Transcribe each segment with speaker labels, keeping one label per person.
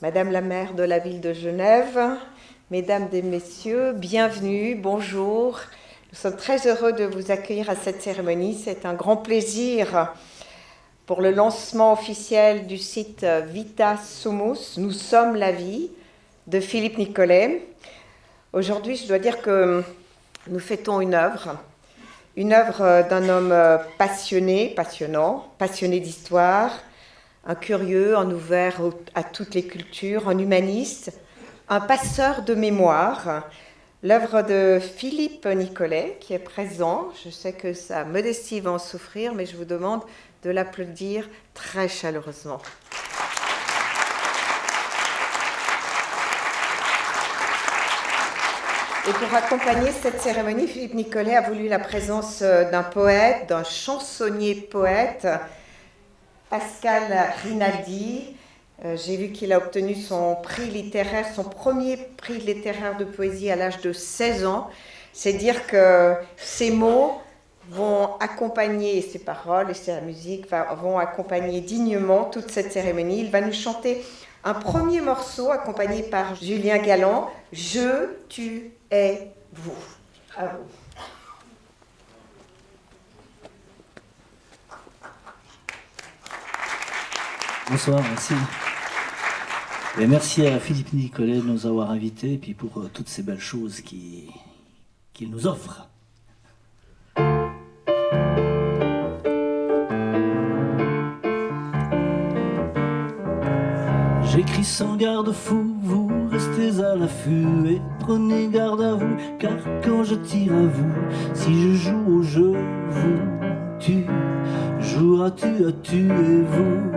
Speaker 1: Madame la maire de la ville de Genève, Mesdames et Messieurs, bienvenue, bonjour. Nous sommes très heureux de vous accueillir à cette cérémonie. C'est un grand plaisir pour le lancement officiel du site Vita Sumus, Nous sommes la vie, de Philippe Nicolet. Aujourd'hui, je dois dire que nous fêtons une œuvre d'un homme passionnant, passionné d'histoire, un curieux, un ouvert à toutes les cultures, un humaniste, un passeur de mémoire. L'œuvre de Philippe Nicolet, qui est présent. Je sais que sa modestie va en souffrir, mais je vous demande de l'applaudir très chaleureusement. Et pour accompagner cette cérémonie, Philippe Nicolet a voulu la présence d'un poète, d'un chansonnier-poète, Pascal Rinaldi. J'ai vu qu'il a obtenu son prix littéraire, son premier prix littéraire de poésie à l'âge de 16 ans. C'est dire que ces mots vont accompagner, ses paroles et sa musique vont accompagner dignement toute cette cérémonie. Il va nous chanter un premier morceau accompagné par Julien Galland, « Je, tu, et vous ». À vous.
Speaker 2: Bonsoir, merci. Et merci à Philippe Nicolet de nous avoir invités et puis pour toutes ces belles choses qu'il nous offre. J'écris sans garde-fou, vous restez à l'affût et prenez garde à vous, car quand je tire à vous, si je joue au jeu, vous, tu, joueras-tu à tuer vous.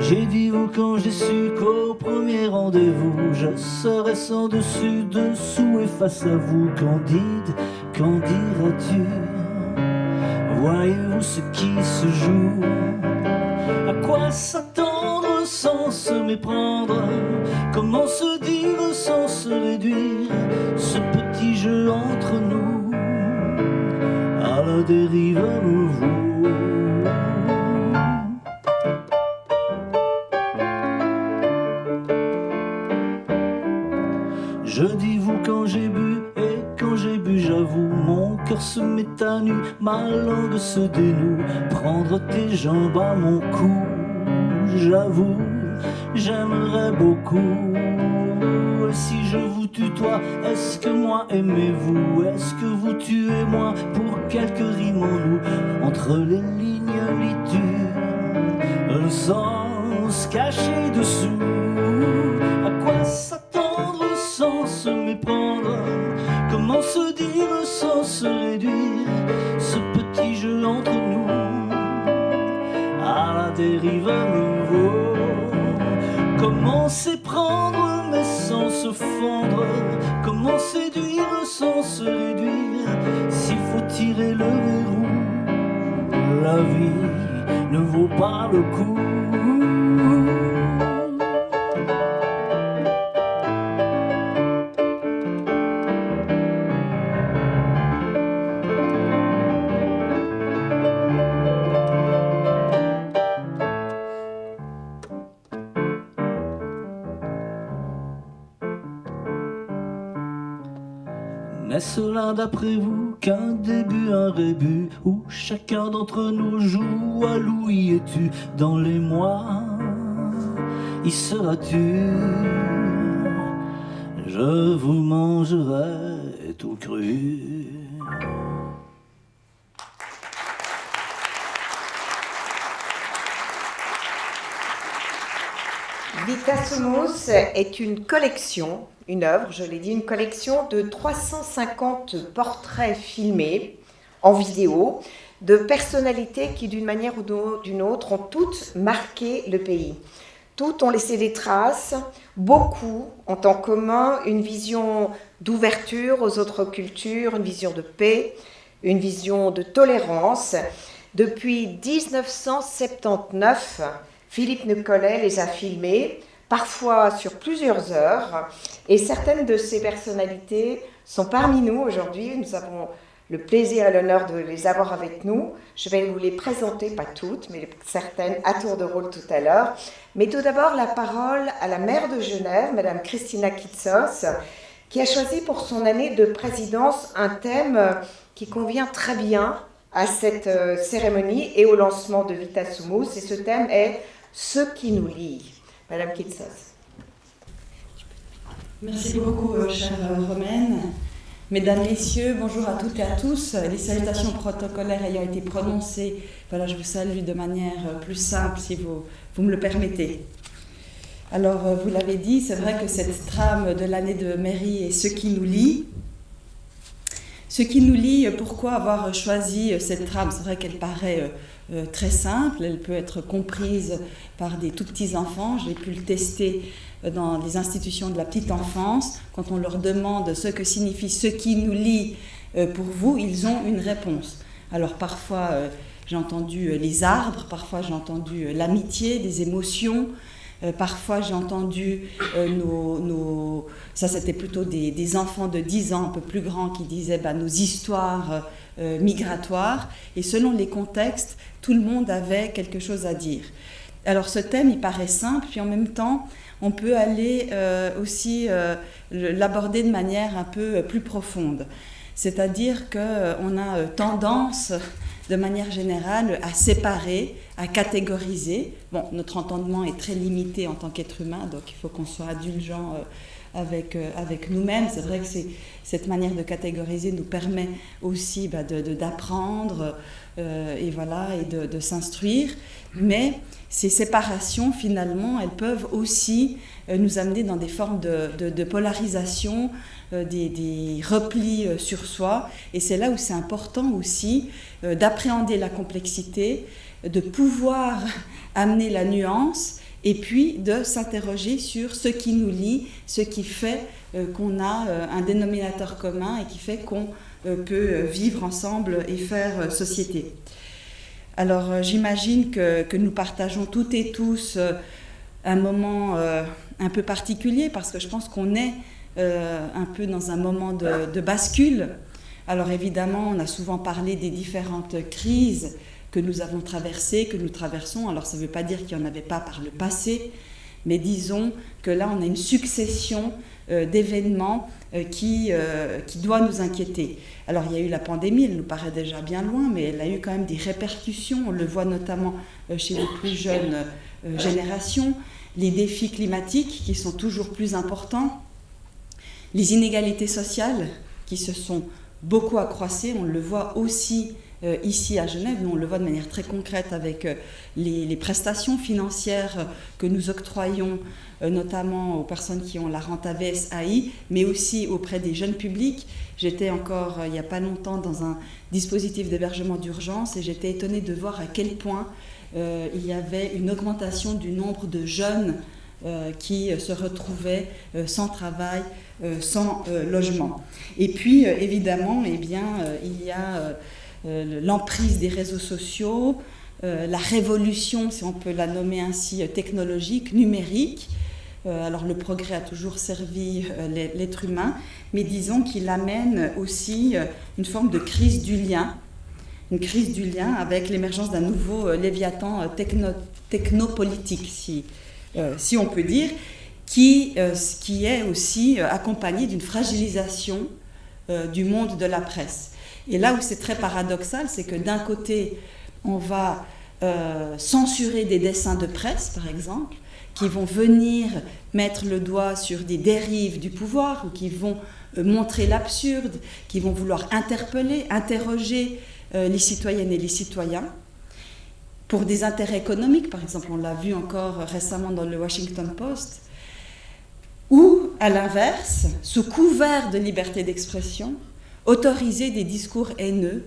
Speaker 2: J'ai dit vous quand j'ai su qu'au premier rendez-vous, je serais sans dessus, dessous et face à vous. Candide, qu'en diras-tu? Voyez-vous ce qui se joue? À quoi s'attendre sans se méprendre? Comment se dire sans se réduire? Ce petit jeu entre nous, à la dérive à nouveau. Je dis vous quand j'ai bu, et quand j'ai bu j'avoue, mon cœur se met à nu, ma langue se dénoue, prendre tes jambes à mon cou, j'avoue, j'aimerais beaucoup. Et si je vous tutoie, est-ce que moi aimez-vous? Est-ce que vous tuez moi pour quelques rimes en nous? Entre les lignes lis-tu le sens caché dessous? À quoi s'attendre sans se méprendre? Comment se dire sans se réduire? Ce petit jeu entre nous, à la dérive à nouveau. Comment s'éprendre mais sans se fendre? Comment séduire sans se réduire? S'il faut tirer le verrou, la vie ne vaut pas le coup. Est-ce là d'après vous qu'un début, un rébut, où chacun d'entre nous joue à loup? Y es-tu dans les mois? Y seras-tu? Je vous mangerai tout cru.
Speaker 1: Vita Sumus est une collection, une œuvre, je l'ai dit, une collection de 350 portraits filmés en vidéo de personnalités qui, d'une manière ou d'une autre, ont toutes marqué le pays. Toutes ont laissé des traces, beaucoup ont en commun une vision d'ouverture aux autres cultures, une vision de paix, une vision de tolérance. Depuis 1979, Philippe Nicolet les a filmés, parfois sur plusieurs heures, et certaines de ces personnalités sont parmi nous aujourd'hui. Nous avons le plaisir et l'honneur de les avoir avec nous. Je vais vous les présenter, pas toutes, mais certaines à tour de rôle tout à l'heure. Mais tout d'abord, la parole à la maire de Genève, Madame Christina Kitsos, qui a choisi pour son année de présidence un thème qui convient très bien à cette cérémonie et au lancement de Vitas Humus. Et ce thème est « Ce qui nous lie ». Madame Kitsos.
Speaker 3: Merci beaucoup, chère Romaine. Mesdames, Messieurs, bonjour à toutes et à tous. Les salutations protocolaires ayant été prononcées, voilà, je vous salue de manière plus simple, si vous me le permettez. Alors, vous l'avez dit, c'est vrai que cette trame de l'année de mairie est ce qui nous lie. Ce qui nous lie, pourquoi avoir choisi cette trame? C'est vrai qu'elle paraît très simple, elle peut être comprise par des tout petits enfants. J'ai pu le tester dans les institutions de la petite enfance. Quand on leur demande ce que signifie ce qui nous lie pour vous, ils ont une réponse. Alors parfois j'ai entendu les arbres, parfois j'ai entendu l'amitié, des émotions, parfois j'ai entendu ça c'était plutôt des enfants de 10 ans, un peu plus grands, qui disaient nos histoires migratoires. Et selon les contextes, tout le monde avait quelque chose à dire. Alors ce thème, il paraît simple, puis en même temps, on peut aller aussi l'aborder de manière un peu plus profonde. C'est-à-dire qu'on a tendance, de manière générale, à séparer, à catégoriser. Bon, notre entendement est très limité en tant qu'être humain, donc il faut qu'on soit indulgent avec nous-mêmes. C'est vrai que cette manière de catégoriser nous permet aussi d'apprendre et de s'instruire. Mais ces séparations, finalement, elles peuvent aussi nous amener dans des formes de polarisation, des replis sur soi. Et c'est là où c'est important aussi d'appréhender la complexité, de pouvoir amener la nuance, et puis de s'interroger sur ce qui nous lie, ce qui fait qu'on a un dénominateur commun et qui fait qu'on peut vivre ensemble et faire société. Alors j'imagine que nous partageons toutes et tous un moment un peu particulier, parce que je pense qu'on est un peu dans un moment de bascule. Alors évidemment, on a souvent parlé des différentes crises que nous avons traversées, que nous traversons. Alors ça ne veut pas dire qu'il n'y en avait pas par le passé, mais disons que là on a une succession d'événements qui doit nous inquiéter. Alors il y a eu la pandémie, elle nous paraît déjà bien loin, mais elle a eu quand même des répercussions. On le voit notamment chez les plus jeunes générations, les défis climatiques qui sont toujours plus importants, les inégalités sociales qui se sont beaucoup accroissées. On le voit aussi ici à Genève, nous on le voit de manière très concrète avec les prestations financières que nous octroyons notamment aux personnes qui ont la rente AVS-AI, mais aussi auprès des jeunes publics. J'étais encore il n'y a pas longtemps dans un dispositif d'hébergement d'urgence et j'étais étonnée de voir à quel point il y avait une augmentation du nombre de jeunes qui se retrouvaient sans travail, sans logement. Et puis évidemment, il y a l'emprise des réseaux sociaux, la révolution, si on peut la nommer ainsi, technologique, numérique. Alors le progrès a toujours servi l'être humain, mais disons qu'il amène aussi une forme de crise du lien, une crise du lien avec l'émergence d'un nouveau léviathan technopolitique, si on peut dire, qui est aussi accompagné d'une fragilisation du monde de la presse. Et là où c'est très paradoxal, c'est que d'un côté, on va censurer des dessins de presse, par exemple, qui vont venir mettre le doigt sur des dérives du pouvoir ou qui vont montrer l'absurde, qui vont vouloir interpeller, interroger les citoyennes et les citoyens pour des intérêts économiques. Par exemple, on l'a vu encore récemment dans le Washington Post, ou à l'inverse, sous couvert de liberté d'expression, autoriser des discours haineux,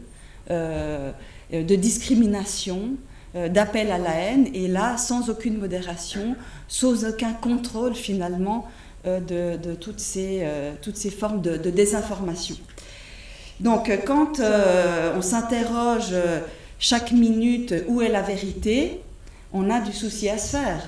Speaker 3: de discrimination, d'appel à la haine, et là, sans aucune modération, sans aucun contrôle finalement de toutes ces formes de désinformation. Donc, quand on s'interroge chaque minute où est la vérité, on a du souci à se faire.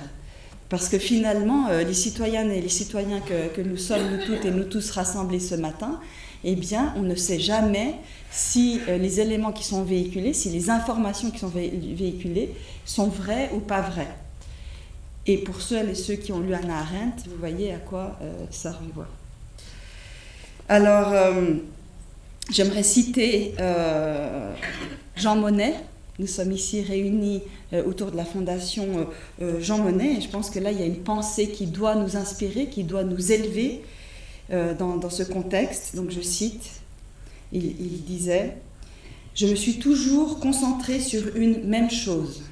Speaker 3: Parce que finalement, les citoyennes et les citoyens que nous sommes, nous toutes et nous tous rassemblés ce matin, eh bien, on ne sait jamais si les éléments qui sont véhiculés, si les informations qui sont véhiculées sont vraies ou pas vraies. Et pour ceux et ceux qui ont lu Hannah Arendt, vous voyez à quoi ça renvoie. Alors, j'aimerais citer Jean Monnet. Nous sommes ici réunis autour de la fondation Jean Monnet, et je pense que là, il y a une pensée qui doit nous inspirer, qui doit nous élever dans ce contexte. Donc, je cite, il disait « Je me suis toujours concentré sur une même chose,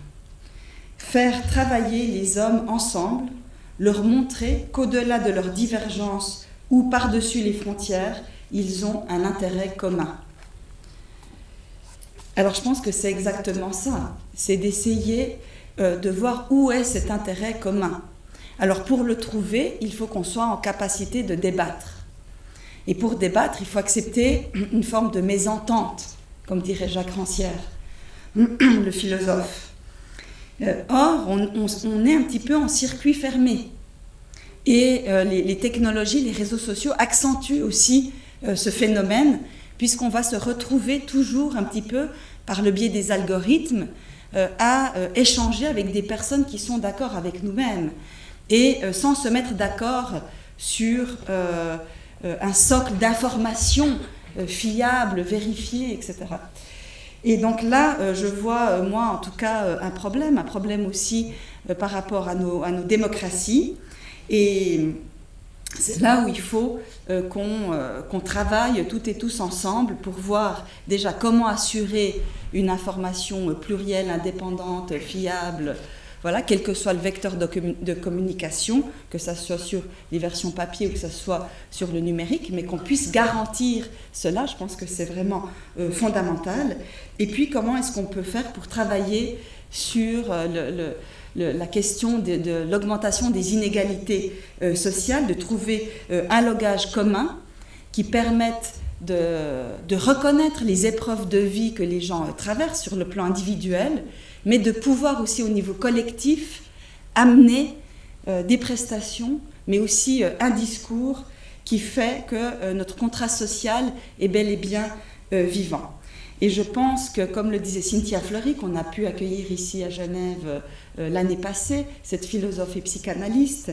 Speaker 3: faire travailler les hommes ensemble, leur montrer qu'au-delà de leurs divergences ou par-dessus les frontières, ils ont un intérêt commun. » Alors je pense que c'est exactement ça, c'est d'essayer de voir où est cet intérêt commun. Alors pour le trouver, il faut qu'on soit en capacité de débattre. Et pour débattre, il faut accepter une forme de mésentente, comme dirait Jacques Rancière, le philosophe. Or, on est un petit peu en circuit fermé. Et les technologies, les réseaux sociaux accentuent aussi ce phénomène, puisqu'on va se retrouver toujours un petit peu, par le biais des algorithmes, à échanger avec des personnes qui sont d'accord avec nous-mêmes, et sans se mettre d'accord sur un socle d'informations fiables, vérifiées, etc. Et donc là, je vois, moi en tout cas, un problème aussi par rapport à nos démocraties. Et c'est là où il faut qu'on travaille toutes et tous ensemble pour voir déjà comment assurer une information plurielle, indépendante, fiable, voilà, quel que soit le vecteur de communication, que ce soit sur les versions papier ou que ce soit sur le numérique, mais qu'on puisse garantir cela, je pense que c'est vraiment fondamental. Et puis comment est-ce qu'on peut faire pour travailler sur la question de l'augmentation des inégalités sociales, de trouver un langage commun qui permette de reconnaître les épreuves de vie que les gens traversent sur le plan individuel, mais de pouvoir aussi au niveau collectif amener des prestations, mais aussi un discours qui fait que notre contrat social est bel et bien vivant. Et je pense que, comme le disait Cynthia Fleury, qu'on a pu accueillir ici à Genève l'année passée, cette philosophe et psychanalyste,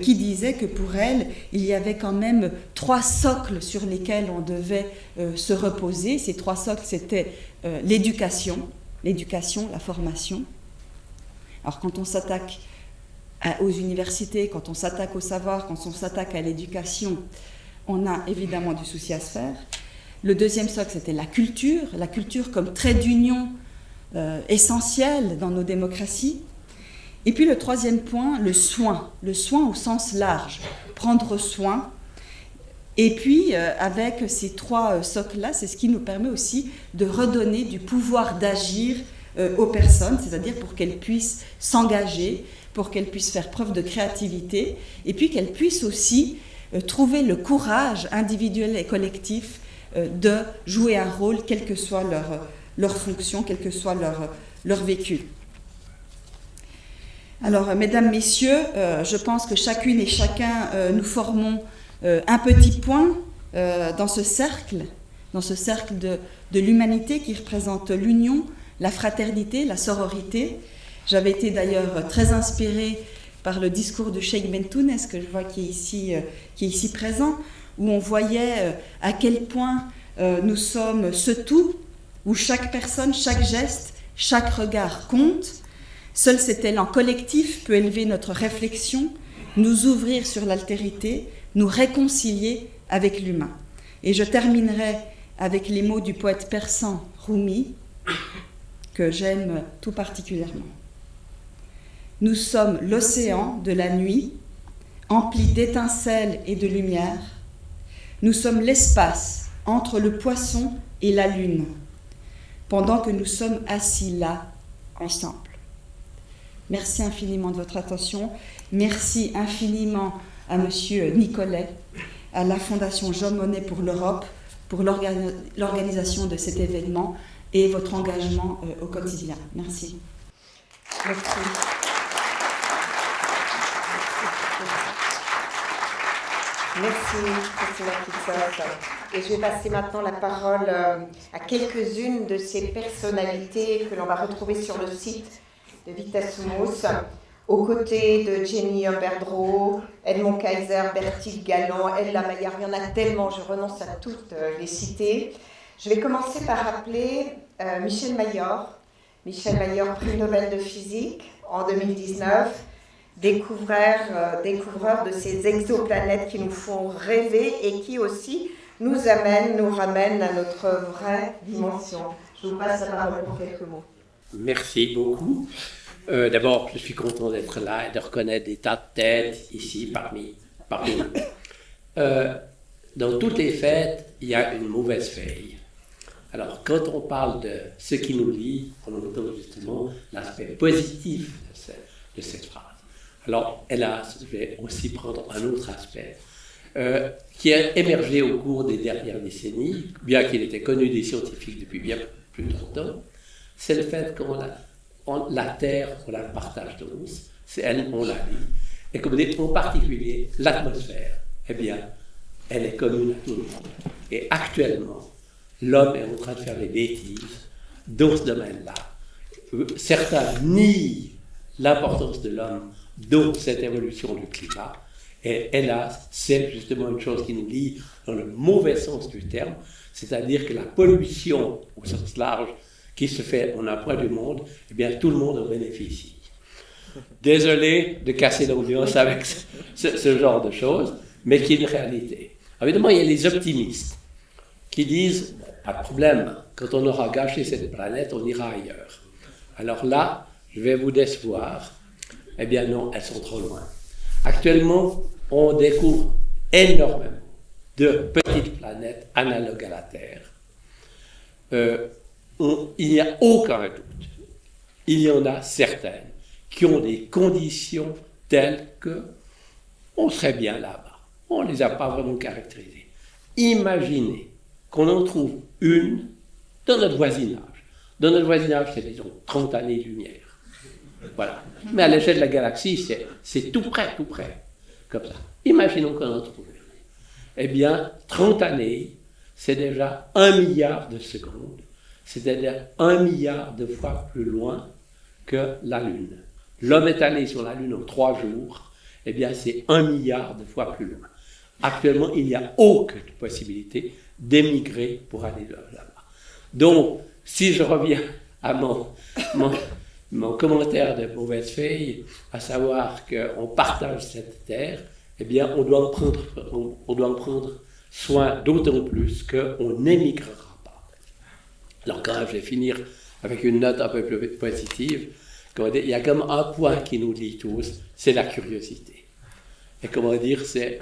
Speaker 3: qui disait que pour elle, il y avait quand même 3 socles sur lesquels on devait se reposer. Ces 3 socles, c'était l'éducation, la formation. Alors quand on s'attaque aux universités, quand on s'attaque au savoir, quand on s'attaque à l'éducation, on a évidemment du souci à se faire. Le deuxième socle, c'était la culture comme trait d'union essentiel dans nos démocraties. Et puis le troisième point, le soin au sens large, prendre soin. Et puis avec ces 3 socles-là, c'est ce qui nous permet aussi de redonner du pouvoir d'agir aux personnes, c'est-à-dire pour qu'elles puissent s'engager, pour qu'elles puissent faire preuve de créativité, et puis qu'elles puissent aussi trouver le courage individuel et collectif de jouer un rôle, quelle que soit leur fonction, quel que soit leur vécu. Alors, mesdames, messieurs, je pense que chacune et chacun, nous formons un petit point dans ce cercle de l'humanité qui représente l'union, la fraternité, la sororité. J'avais été d'ailleurs très inspirée par le discours de Cheikh Bentounès, que je vois qui est ici présent, où on voyait à quel point nous sommes ce tout, où chaque personne, chaque geste, chaque regard compte. Seul cet élan collectif peut élever notre réflexion, nous ouvrir sur l'altérité, nous réconcilier avec l'humain. Et je terminerai avec les mots du poète persan Rumi, que j'aime tout particulièrement. Nous sommes l'océan de la nuit, empli d'étincelles et de lumière. Nous sommes l'espace entre le poisson et la lune, pendant que nous sommes assis là, ensemble. Merci infiniment de votre attention. Merci infiniment à Monsieur Nicolet, à la Fondation Jean Monnet pour l'Europe, pour l'organisation de cet événement et votre engagement au quotidien. Merci.
Speaker 1: Merci. Merci, Christina Kitsos. Et je vais passer maintenant la parole à quelques-unes de ces personnalités que l'on va retrouver sur le site de Vitasumos, aux côtés de Jenny Humberdro, Edmond Kaiser, Bertil Galland, Ella Maillard. Il y en a tellement, je renonce à toutes les citer. Je vais commencer par rappeler Michel Mayor. Michel Mayor, prix Nobel de physique en 2019, découvreur de ces exoplanètes qui nous font rêver et qui aussi nous ramènent à notre vraie dimension. Je vous passe la parole pour quelques mots.
Speaker 4: Merci beaucoup. D'abord, je suis content d'être là et de reconnaître des tas de têtes ici parmi nous. Dans toutes les fêtes, il y a une mauvaise feuille. Alors, quand on parle de ce qui nous lie, on entend justement l'aspect positif de cette phrase. Alors, hélas, je vais aussi prendre un autre aspect qui a émergé au cours des dernières décennies, bien qu'il était connu des scientifiques depuis bien plus longtemps. C'est le fait la Terre, on la partage tous, c'est elle, on la vit. Et comme dit, en particulier, l'atmosphère, eh bien, elle est commune à tout le monde. Et actuellement, l'homme est en train de faire des bêtises dans ce domaine-là. Certains nient l'importance de l'homme dans cette évolution du climat. Et hélas, c'est justement une chose qui nous lie dans le mauvais sens du terme, c'est-à-dire que la pollution au sens large qui se fait en un point du monde, eh bien tout le monde en bénéficie. Désolé de casser l'ambiance avec ce genre de choses, mais qui est une réalité. Évidemment, il y a les optimistes qui disent, pas de problème, quand on aura gâché cette planète, on ira ailleurs. Alors là, je vais vous décevoir. Eh bien non, elles sont trop loin. Actuellement, on découvre énormément de petites planètes analogues à la Terre. Il n'y a aucun doute. Il y en a certaines qui ont des conditions telles qu'on serait bien là-bas. On ne les a pas vraiment caractérisées. Imaginez qu'on en trouve une dans notre voisinage. Dans notre voisinage, c'est disons 30 années-lumière. Voilà. Mais à l'échelle de la galaxie, c'est tout près, comme ça. Imaginons qu'on en trouve une. Eh bien, 30 années, c'est déjà 1 milliard de secondes, c'est-à-dire 1 milliard de fois plus loin que la Lune. L'homme est allé sur la Lune en 3 jours, eh bien, c'est 1 milliard de fois plus loin. Actuellement, il n'y a aucune possibilité d'émigrer pour aller là-bas. Donc, si je reviens à mon commentaire de mauvaise feuille, à savoir qu'on partage cette terre, eh bien, on doit en prendre soin d'autant plus qu'on n'émigrera pas. Alors, quand même, je vais finir avec une note un peu plus positive. Il y a comme un point qui nous lie tous, c'est la curiosité. Et c'est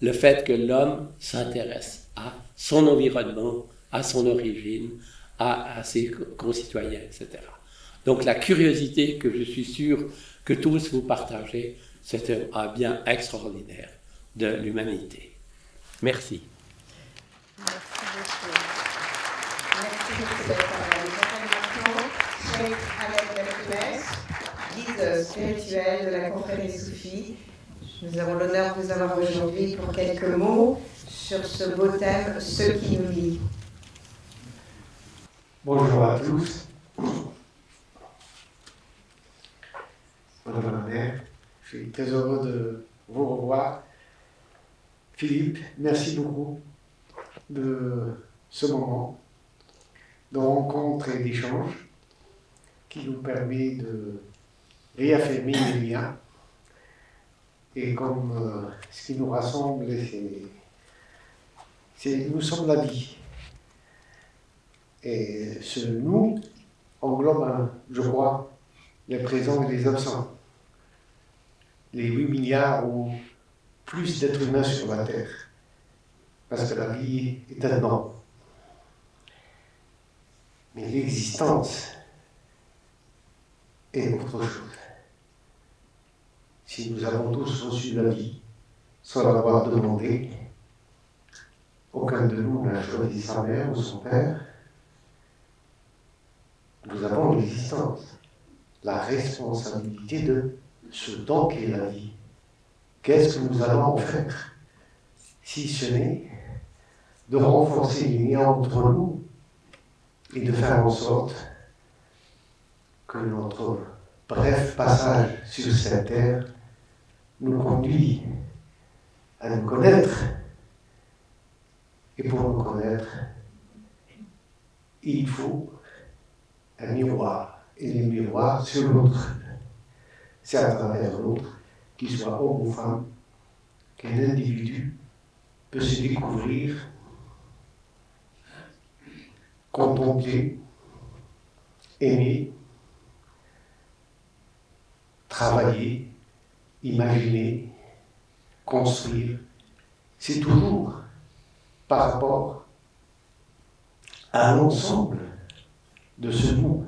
Speaker 4: le fait que l'homme s'intéresse à son environnement, à son origine, à ses concitoyens, etc. Donc la curiosité que je suis sûr que tous vous partagez, c'est un bien extraordinaire de l'humanité. Merci.
Speaker 1: Merci beaucoup. Merci beaucoup d'être là. Cheikh Ahmed guide spirituel de la confrérie soufie. Nous avons l'honneur de vous avoir aujourd'hui pour quelques mots sur ce beau thème, ce qui nous lie.
Speaker 5: Bonjour à tous. Madame la mère, je suis très heureux de vous revoir. Philippe, merci beaucoup de ce moment de rencontre et d'échange qui nous permet de réaffirmer les liens. Et comme ce qui nous rassemble, nous sommes la vie. Et ce nous englobe, je crois, les présents et les absents. Les 8 milliards ou plus d'êtres humains sur la Terre. Parce que la vie est un nom. Mais l'existence est autre chose. Si nous avons tous reçu la vie sans l'avoir demandé, aucun de nous n'a choisi sa mère ou son père, nous avons l'existence, la responsabilité de ce don qu'est la vie. Qu'est-ce que nous allons en faire, si ce n'est de renforcer les liens entre nous et de faire en sorte que notre bref passage sur cette terre nous conduit à nous connaître. Et pour nous connaître, il faut un miroir. Et le miroir sur l'autre. C'est à travers l'autre, qu'il soit homme ou femme, qu'un individu peut se découvrir, contempler, aimer, travailler, imaginer, construire. C'est toujours par rapport à l'ensemble de ce nous.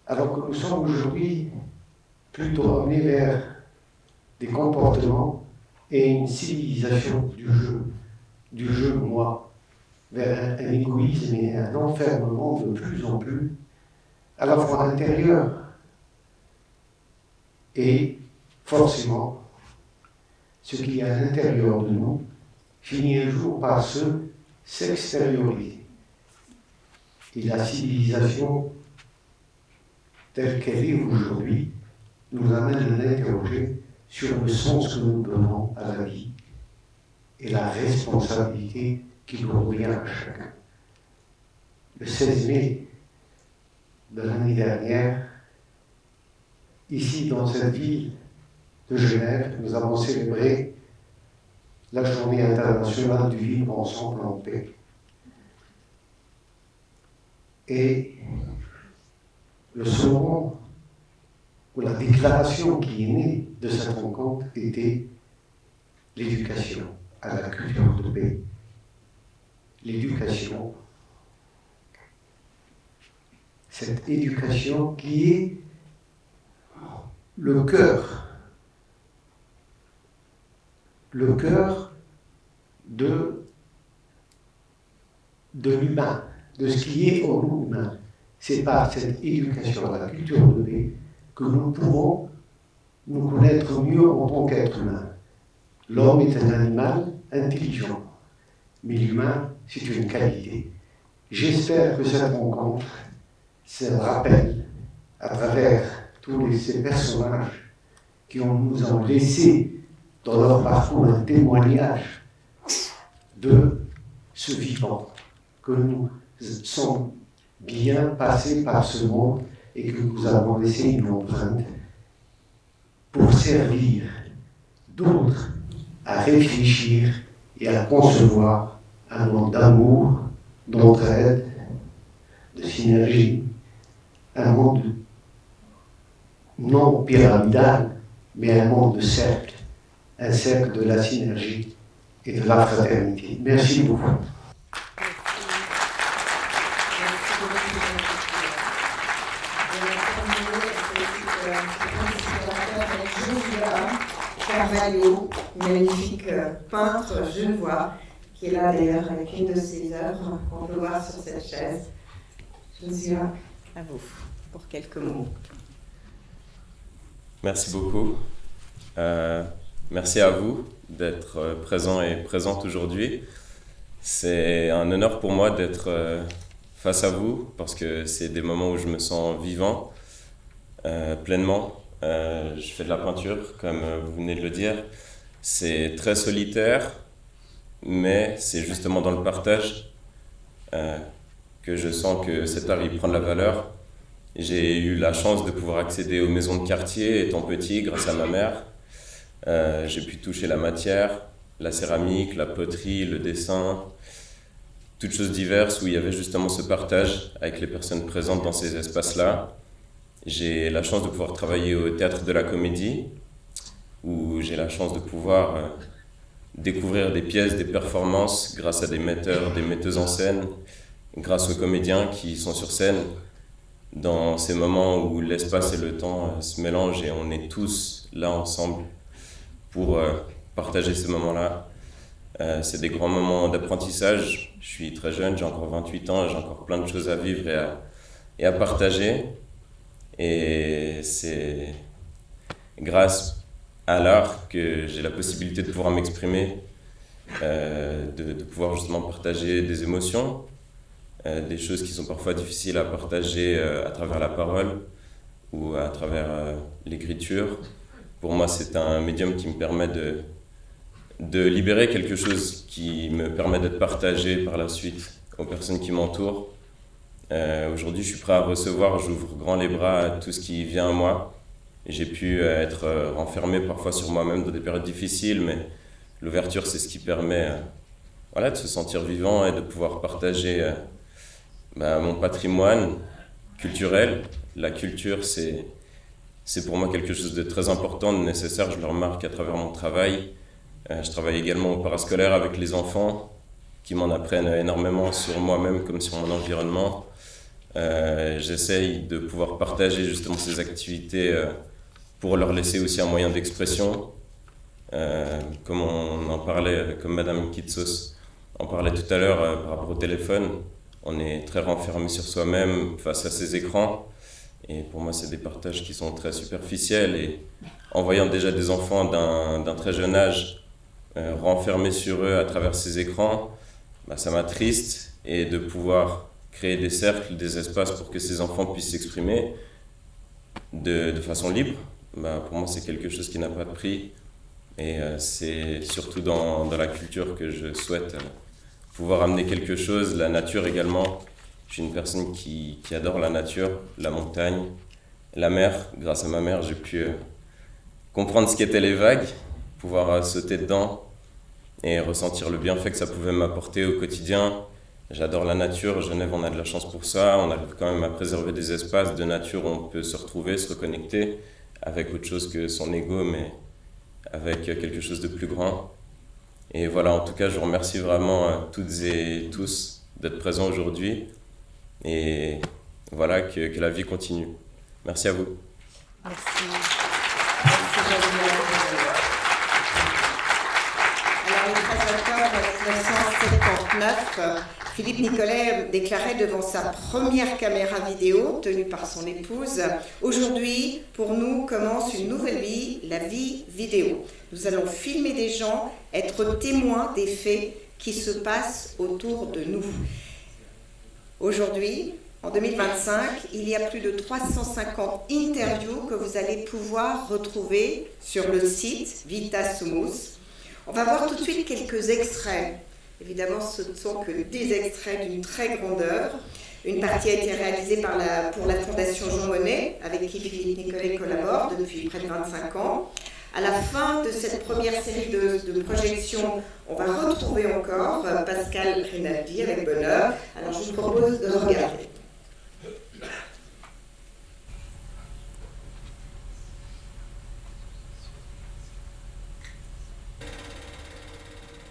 Speaker 5: Alors que nous sommes aujourd'hui plutôt amenés vers des comportements et une civilisation du jeu moi, vers un égoïsme et un enfermement de plus en plus, à la fois intérieur et forcément, ce qui est à l'intérieur de nous finit un jour par s'extérioriser. Et la civilisation telle qu'elle est aujourd'hui nous amène à l'interroger sur le sens que nous donnons à la vie et la responsabilité qui nous revient à chacun. Le 16 mai de l'année dernière, ici dans cette ville de Genève, nous avons célébré la journée internationale du vivre ensemble en paix. Et le slogan ou la déclaration qui est née de cette rencontre était l'éducation à la culture de paix. L'éducation, cette éducation qui est le cœur de l'humain, de ce qui est au nous humain. C'est par cette éducation à la culture de paix que nous pouvons nous connaître mieux en tant qu'être humain. L'homme est un animal intelligent, mais l'humain, c'est une qualité. J'espère que cette rencontre, c'est un rappel à travers tous ces personnages qui nous ont laissé dans leur parcours un témoignage de ce vivant, que nous sommes bien passés par ce monde et que nous avons laissé une empreinte pour servir d'autres à réfléchir et à concevoir un monde d'amour, d'entraide, de synergie, un monde non pyramidal, mais un monde de cercle, un cercle de la synergie et de la fraternité. Merci beaucoup.
Speaker 1: Carvalho, magnifique peintre genevois, qui est là d'ailleurs avec une de ses œuvres qu'on peut voir sur cette chaise. Joshua, à vous pour quelques mots.
Speaker 6: Merci beaucoup. Merci à vous d'être présents et présentes aujourd'hui. C'est un honneur pour moi d'être face à vous parce que c'est des moments où je me sens vivant, pleinement. Je fais de la peinture, comme vous venez de le dire. C'est très solitaire, mais c'est justement dans le partage que je sens que cet art il prend de la valeur. J'ai eu la chance de pouvoir accéder aux maisons de quartier étant petit grâce à ma mère. J'ai pu toucher la matière, la céramique, la poterie, le dessin, toutes choses diverses où il y avait justement ce partage avec les personnes présentes dans ces espaces-là. J'ai la chance de pouvoir travailler au Théâtre de la Comédie, où j'ai la chance de pouvoir découvrir des pièces, des performances grâce à des metteurs, des metteuses en scène, grâce aux comédiens qui sont sur scène, dans ces moments où l'espace et le temps se mélangent et on est tous là ensemble pour partager ces moments-là. C'est des grands moments d'apprentissage. Je suis très jeune, j'ai encore 28 ans, j'ai encore plein de choses à vivre et à partager. Et c'est grâce à l'art que j'ai la possibilité de pouvoir m'exprimer de pouvoir justement partager des émotions, des choses qui sont parfois difficiles à partager à travers la parole ou à travers l'écriture. Pour moi, c'est un médium qui me permet de libérer quelque chose qui me permet d'être partagé par la suite aux personnes qui m'entourent. Aujourd'hui, je suis prêt à recevoir, j'ouvre grand les bras à tout ce qui vient à moi. J'ai pu être renfermé parfois sur moi-même dans des périodes difficiles, mais l'ouverture, c'est ce qui permet voilà, de se sentir vivant et de pouvoir partager mon patrimoine culturel. La culture, c'est pour moi quelque chose de très important, de nécessaire. Je le remarque à travers mon travail. Je travaille également au parascolaire avec les enfants qui m'en apprennent énormément sur moi-même comme sur mon environnement. J'essaye de pouvoir partager justement ces activités pour leur laisser aussi un moyen d'expression. Comme on en parlait, comme Madame Kitsos en parlait tout à l'heure par rapport au téléphone, on est très renfermé sur soi-même face à ces écrans. Et pour moi, c'est des partages qui sont très superficiels. Et en voyant déjà des enfants d'un très jeune âge renfermés sur eux à travers ces écrans, ça m'attriste. Et de pouvoir créer des cercles, des espaces pour que ces enfants puissent s'exprimer de façon libre, pour moi, c'est quelque chose qui n'a pas de prix. Et c'est surtout dans la culture que je souhaite pouvoir amener quelque chose, la nature également. Je suis une personne qui adore la nature, la montagne, la mer. Grâce à ma mère, j'ai pu comprendre ce qu'étaient les vagues, pouvoir sauter dedans et ressentir le bienfait que ça pouvait m'apporter au quotidien. J'adore la nature, Genève, on a de la chance pour ça. On arrive quand même à préserver des espaces de nature où on peut se retrouver, se reconnecter avec autre chose que son ego, mais avec quelque chose de plus grand. Et voilà, en tout cas, je vous remercie vraiment toutes et tous d'être présents aujourd'hui. Et voilà, que la vie continue. Merci à vous.
Speaker 1: Merci. Merci, Jean-Luc. Alors, le 13 octobre 1979, Philippe Nicolet déclarait devant sa première caméra vidéo, tenue par son épouse, « Aujourd'hui, pour nous, commence une nouvelle vie, la vie vidéo. Nous allons filmer des gens, être témoins des faits qui se passent autour de nous. » Aujourd'hui, en 2025, il y a plus de 350 interviews que vous allez pouvoir retrouver sur le site Vita Sumus. On va voir tout de suite quelques extraits. Évidemment, ce ne sont que des extraits d'une très grande œuvre. Une partie a été réalisée pour la Fondation Jean Monnet, avec qui Philippe Nicolet collabore depuis près de 25 ans. À la fin de cette première série de projections, on va retrouver encore Pascal Rinaldi avec bonheur. Alors je vous propose de regarder.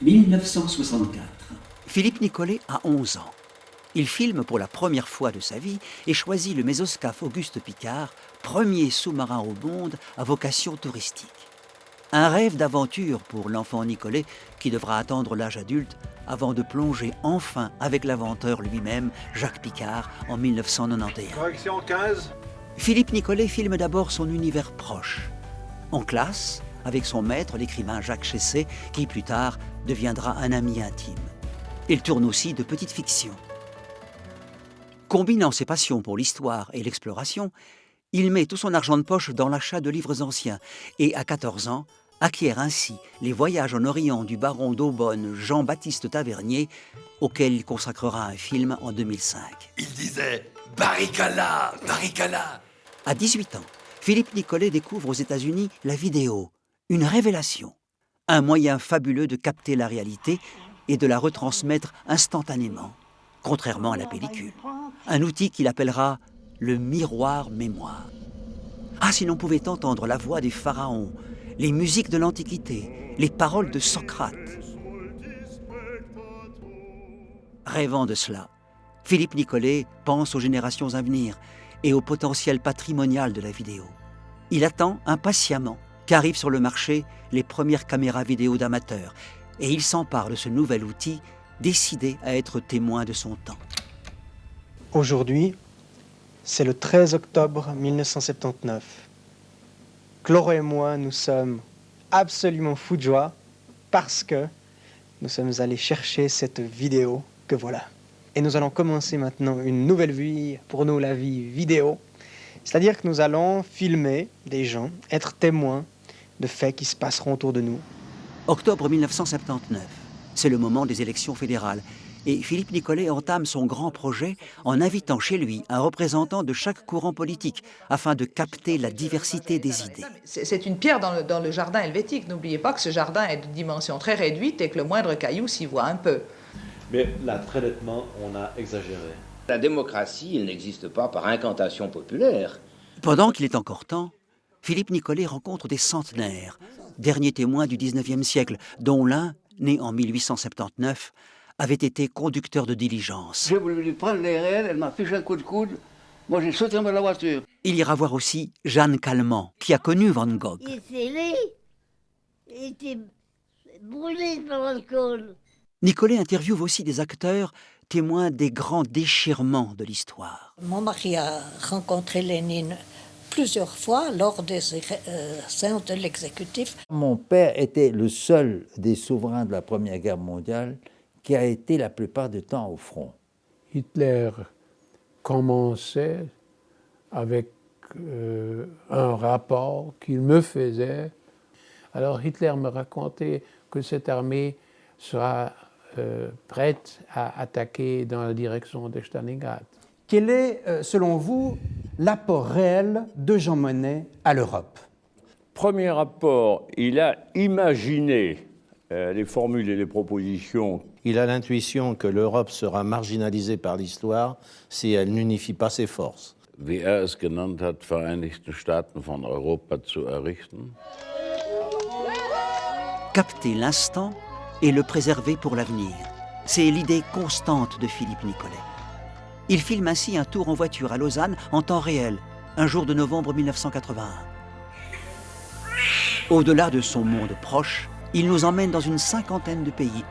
Speaker 7: « 1964.
Speaker 8: Philippe Nicolet a 11 ans. Il filme pour la première fois de sa vie et choisit le Mésoscaphe Auguste Piccard, premier sous-marin au monde à vocation touristique. Un rêve d'aventure pour l'enfant Nicolet qui devra attendre l'âge adulte avant de plonger enfin avec l'inventeur lui-même, Jacques Piccard, en 1991.
Speaker 9: Correction 15.
Speaker 8: Philippe Nicolet filme d'abord son univers proche. En classe, avec son maître, l'écrivain Jacques Chessé, qui plus tard deviendra un ami intime. Il tourne aussi de petites fictions. Combinant ses passions pour l'histoire et l'exploration, il met tout son argent de poche dans l'achat de livres anciens et, à 14 ans, acquiert ainsi les voyages en Orient du baron d'Aubonne Jean-Baptiste Tavernier, auquel il consacrera un film en 2005.
Speaker 9: Il disait « Barricala, Barricala ».
Speaker 8: À 18 ans, Philippe Nicolet découvre aux États-Unis la vidéo, une révélation, un moyen fabuleux de capter la réalité et de la retransmettre instantanément, contrairement à la pellicule. Un outil qu'il appellera le miroir mémoire. Ah, si l'on pouvait entendre la voix des pharaons, les musiques de l'Antiquité, les paroles de Socrate. Rêvant de cela, Philippe Nicolet pense aux générations à venir et au potentiel patrimonial de la vidéo. Il attend impatiemment qu'arrivent sur le marché les premières caméras vidéo d'amateurs et il s'empare de ce nouvel outil, décidé à être témoin de son temps.
Speaker 10: Aujourd'hui, c'est le 13 octobre 1979. Chloro et moi, nous sommes absolument fous de joie parce que nous sommes allés chercher cette vidéo que voilà. Et nous allons commencer maintenant une nouvelle vie, pour nous la vie vidéo. C'est-à-dire que nous allons filmer des gens, être témoins de faits qui se passeront autour de nous.
Speaker 8: Octobre 1979, c'est le moment des élections fédérales. Et Philippe Nicollet entame son grand projet en invitant chez lui un représentant de chaque courant politique afin de capter la diversité des idées.
Speaker 11: C'est une pierre dans le jardin helvétique. N'oubliez pas que ce jardin est de dimension très réduite et que le moindre caillou s'y voit un peu.
Speaker 12: Mais là, très nettement, on a exagéré.
Speaker 13: La démocratie, elle n'existe pas par incantation populaire.
Speaker 8: Pendant qu'il est encore temps, Philippe Nicollet rencontre des centenaires, derniers témoins du 19e siècle, dont l'un, né en 1879, avait été conducteur de diligence.
Speaker 14: J'ai voulu lui prendre les rênes, elle m'a fiché un coup de coude. Moi, j'ai sauté dans la voiture.
Speaker 8: Il ira voir aussi Jeanne Calment, qui a connu Van Gogh.
Speaker 15: Il était brûlé par l'alcool.
Speaker 8: Nicollet interviewe aussi des acteurs témoins des grands déchirements de l'histoire.
Speaker 15: Mon mari a rencontré Lénine plusieurs fois lors des séances de l'exécutif.
Speaker 16: Mon père était le seul des souverains de la Première Guerre mondiale qui a été la plupart du temps au front.
Speaker 17: Hitler commençait avec un rapport qu'il me faisait. Alors Hitler me racontait que cette armée sera prête à attaquer dans la direction de Stalingrad.
Speaker 18: Quel est, selon vous, l'apport réel de Jean Monnet à l'Europe?
Speaker 19: Premier rapport, il a imaginé les formules et les propositions.
Speaker 20: Il a l'intuition que l'Europe sera marginalisée par l'histoire si elle n'unifie pas ses forces.
Speaker 19: Wie es genannt hat, Vereinigte Staaten von Europa zu errichten.
Speaker 8: Capter l'instant et le préserver pour l'avenir. C'est l'idée constante de Philippe Nicollet. Il filme ainsi un tour en voiture à Lausanne en temps réel, un jour de novembre 1981. Au-delà de son monde proche, il nous emmène dans une 50aine de pays.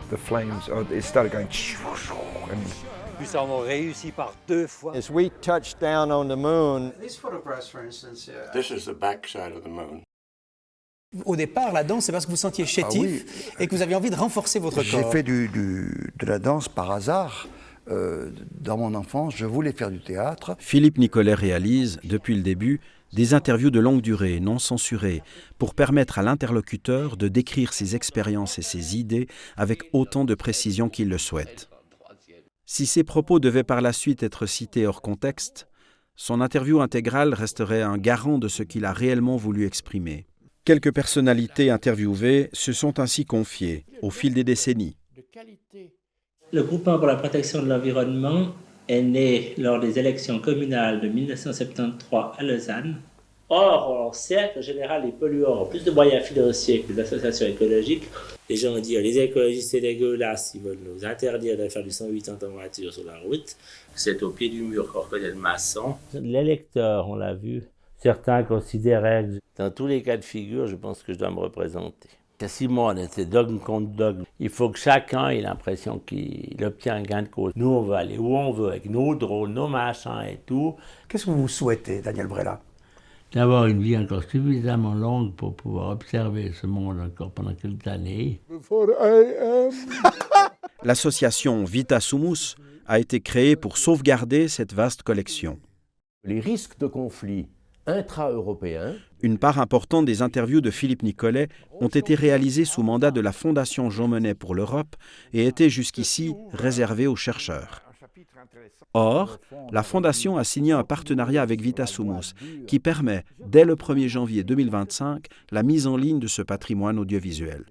Speaker 21: The flames, it started going, and
Speaker 22: Nous avons réussi par 2 fois.
Speaker 23: As we touched down on the moon,
Speaker 10: These photographs, for instance,
Speaker 24: This is the backside of the moon.
Speaker 18: Au départ, la danse, c'est parce que vous sentiez chétif et que vous aviez envie de renforcer votre corps.
Speaker 25: J'ai fait de la danse par hasard. Dans mon enfance, je voulais faire du théâtre.
Speaker 26: Philippe Nicollet réalise, depuis le début, des interviews de longue durée, non censurées, pour permettre à l'interlocuteur de décrire ses expériences et ses idées avec autant de précision qu'il le souhaite. Si ses propos devaient par la suite être cités hors contexte, son interview intégrale resterait un garant de ce qu'il a réellement voulu exprimer. Quelques personnalités interviewées se sont ainsi confiées au fil des décennies.
Speaker 27: Le groupement pour la protection de l'environnement est né lors des élections communales de 1973 à Lausanne. Or, on sait qu'en général, les polluants ont plus de moyens financiers que les associations écologiques. Les gens disent les écologistes, c'est dégueulasse, ils veulent nous interdire de faire du 180 en voiture sur la route. C'est au pied du mur qu'on reconnaît le maçon. L'électeur, on l'a vu, certains considéraient que dans tous les cas de figure, je pense que je dois me représenter. Simone, c'est dogme contre dogme. Il faut que chacun ait l'impression qu'il obtient un gain de cause. Nous, on veut aller où on veut, avec nos drones, nos machins et tout.
Speaker 18: Qu'est-ce que vous souhaitez, Daniel Brella?
Speaker 27: D'avoir une vie encore suffisamment longue pour pouvoir observer ce monde encore pendant quelques années.
Speaker 26: L'association Vita Sumus a été créée pour sauvegarder cette vaste collection.
Speaker 28: Les risques de conflit intra-européens.
Speaker 26: Une part importante des interviews de Philippe Nicollet ont été réalisées sous mandat de la Fondation Jean Monnet pour l'Europe et étaient jusqu'ici réservées aux chercheurs. Or, la Fondation a signé un partenariat avec Vita Sumus qui permet, dès le 1er janvier 2025, la mise en ligne de ce patrimoine audiovisuel.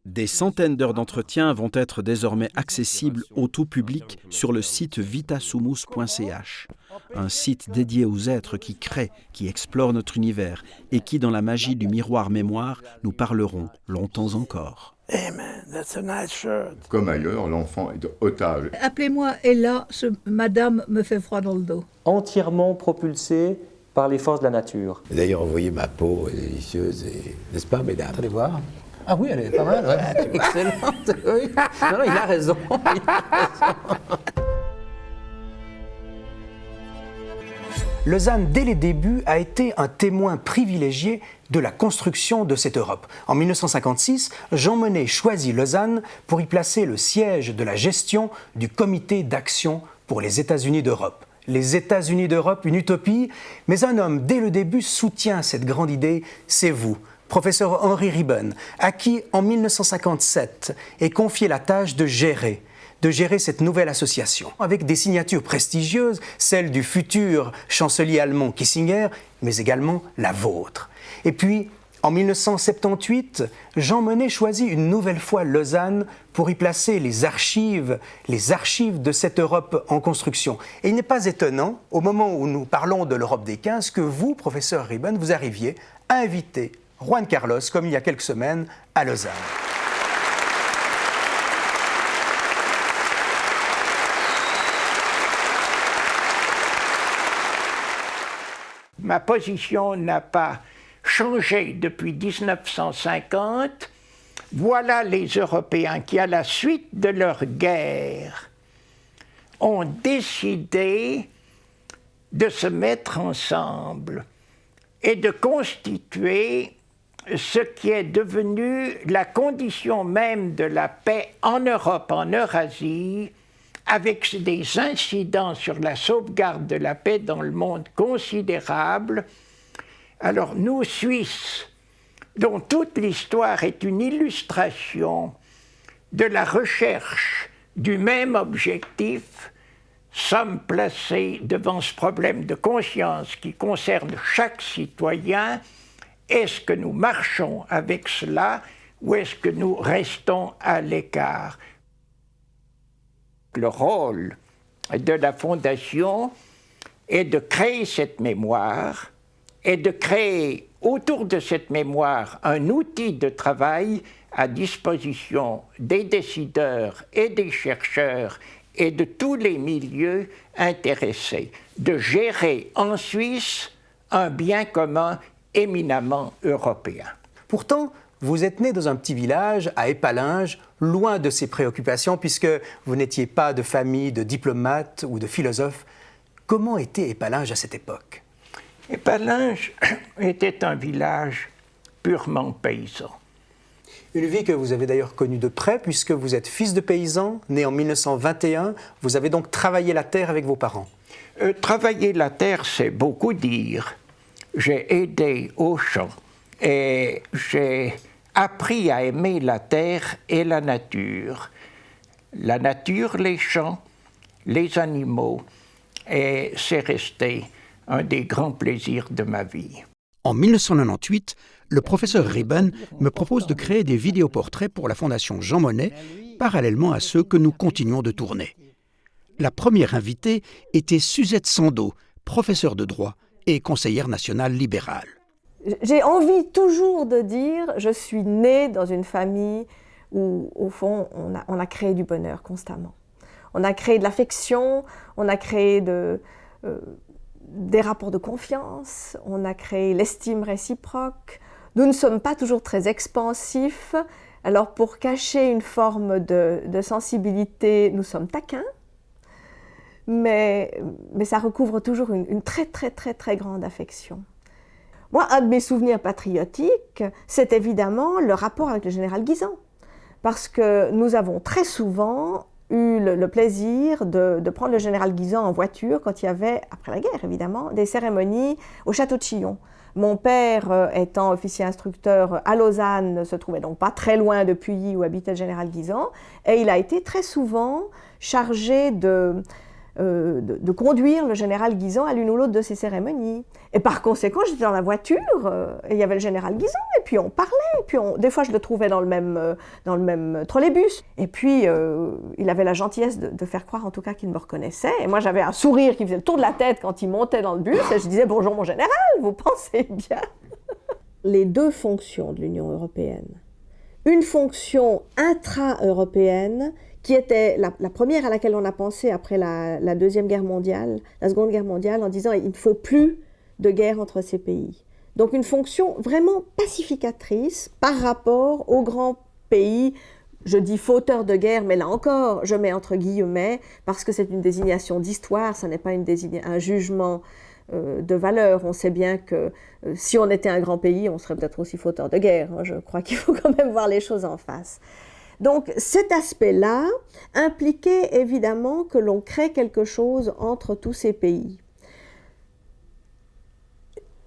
Speaker 26: Des centaines d'heures d'entretien vont être désormais accessibles au tout public sur le site vitasumus.ch, un site dédié aux êtres qui créent, qui explorent notre univers et qui, dans la magie du miroir mémoire, nous parleront longtemps encore.
Speaker 21: Hey man, that's a nice shirt. Comme ailleurs, l'enfant est otage.
Speaker 15: Appelez-moi Ella, madame me fait froid dans le dos.
Speaker 29: Entièrement propulsé
Speaker 1: par les forces de la nature.
Speaker 2: D'ailleurs, vous voyez, ma peau est délicieuse, n'est-ce pas, mesdames?
Speaker 18: Allez voir. Ah oui, elle est pas mal, ouais. Excellente. Oui. Non, il a raison. Lausanne, dès les débuts, a été un témoin privilégié de la construction de cette Europe. En 1956, Jean Monnet choisit Lausanne pour y placer le siège de la gestion du Comité d'action pour les États-Unis d'Europe. Les États-Unis d'Europe, une utopie, mais un homme, dès le début, soutient cette grande idée, c'est vous, professeur Henry Ribbon, à qui, en 1957, est confiée la tâche de gérer cette nouvelle association, avec des signatures prestigieuses, celles du futur chancelier allemand Kissinger, mais également la vôtre. Et puis, en 1978, Jean Monnet choisit une nouvelle fois Lausanne pour y placer les archives de cette Europe en construction. Et il n'est pas étonnant, au moment où nous parlons de l'Europe des 15, que vous, professeur Ribbon, vous arriviez à inviter Juan Carlos, comme il y a quelques semaines, à Lausanne.
Speaker 3: Ma position n'a pas changé depuis 1950. Voilà les Européens qui, à la suite de leur guerre, ont décidé de se mettre ensemble et de constituer ce qui est devenu la condition même de la paix en Europe, en Eurasie, avec des incidents sur la sauvegarde de la paix dans le monde considérables. Alors nous, Suisses, dont toute l'histoire est une illustration de la recherche du même objectif, sommes placés devant ce problème de conscience qui concerne chaque citoyen. Est-ce que nous marchons avec cela ou est-ce que nous restons à l'écart? Le rôle de la Fondation est de créer cette mémoire et de créer autour de cette mémoire un outil de travail à disposition des décideurs et des chercheurs et de tous les milieux intéressés, de gérer en Suisse un bien commun éminemment européen.
Speaker 18: Pourtant, vous êtes né dans un petit village à Épalinges, loin de ces préoccupations, puisque vous n'étiez pas de famille de diplomates ou de philosophes. Comment était Épalinges à cette époque?
Speaker 3: Épalinges était un village purement paysan.
Speaker 18: Une vie que vous avez d'ailleurs connue de près, puisque vous êtes fils de paysan, né en 1921. Vous avez donc travaillé la terre avec vos parents.
Speaker 3: Travailler la terre, c'est beaucoup dire. J'ai aidé au champ et j'ai appris à aimer la terre et la nature. La nature, les champs, les animaux, et c'est resté un des grands plaisirs de ma vie.
Speaker 4: En 1998, le professeur Ribbon me propose de créer des vidéoportraits pour la Fondation Jean Monnet, parallèlement à ceux que nous continuons de tourner. La première invitée était Suzette Sandeau, professeure de droit et conseillère nationale libérale.
Speaker 5: J'ai envie toujours de dire, je suis née dans une famille où, au fond, on a créé du bonheur constamment. On a créé de l'affection, on a créé des rapports de confiance, on a créé l'estime réciproque. Nous ne sommes pas toujours très expansifs, alors pour cacher une forme de sensibilité, nous sommes taquins, mais ça recouvre toujours une très très très très grande affection. Moi, un de mes souvenirs patriotiques, c'est évidemment le rapport avec le général Guisan, parce que nous avons très souvent eu le plaisir de prendre le général Guisan en voiture quand il y avait, après la guerre évidemment, des cérémonies au château de Chillon. Mon père, étant officier instructeur à Lausanne, ne se trouvait donc pas très loin de Puyi où habitait le général Guisan, et il a été très souvent chargé de conduire le général Guisan à l'une ou l'autre de ces cérémonies. Et par conséquent, j'étais dans la voiture, et il y avait le général Guisan, et puis on parlait, et puis des fois je le trouvais dans le même trolleybus. Et puis il avait la gentillesse de faire croire en tout cas qu'il me reconnaissait, et moi j'avais un sourire qui faisait le tour de la tête quand il montait dans le bus, et je disais « Bonjour mon général, vous pensez bien ?» Les deux fonctions de l'Union européenne, une fonction intra-européenne, qui était la première à laquelle on a pensé après la Deuxième Guerre mondiale, la Seconde Guerre mondiale, en disant il ne faut plus de guerre entre ces pays. Donc une fonction vraiment pacificatrice par rapport aux grands pays, je dis fauteurs de guerre, mais là encore, je mets entre guillemets, parce que c'est une désignation d'histoire, ce n'est pas un jugement de valeur. On sait bien que si on était un grand pays, on serait peut-être aussi fauteur de guerre. Je crois qu'il faut quand même voir les choses en face. Donc cet aspect-là impliquait évidemment que l'on crée quelque chose entre tous ces pays.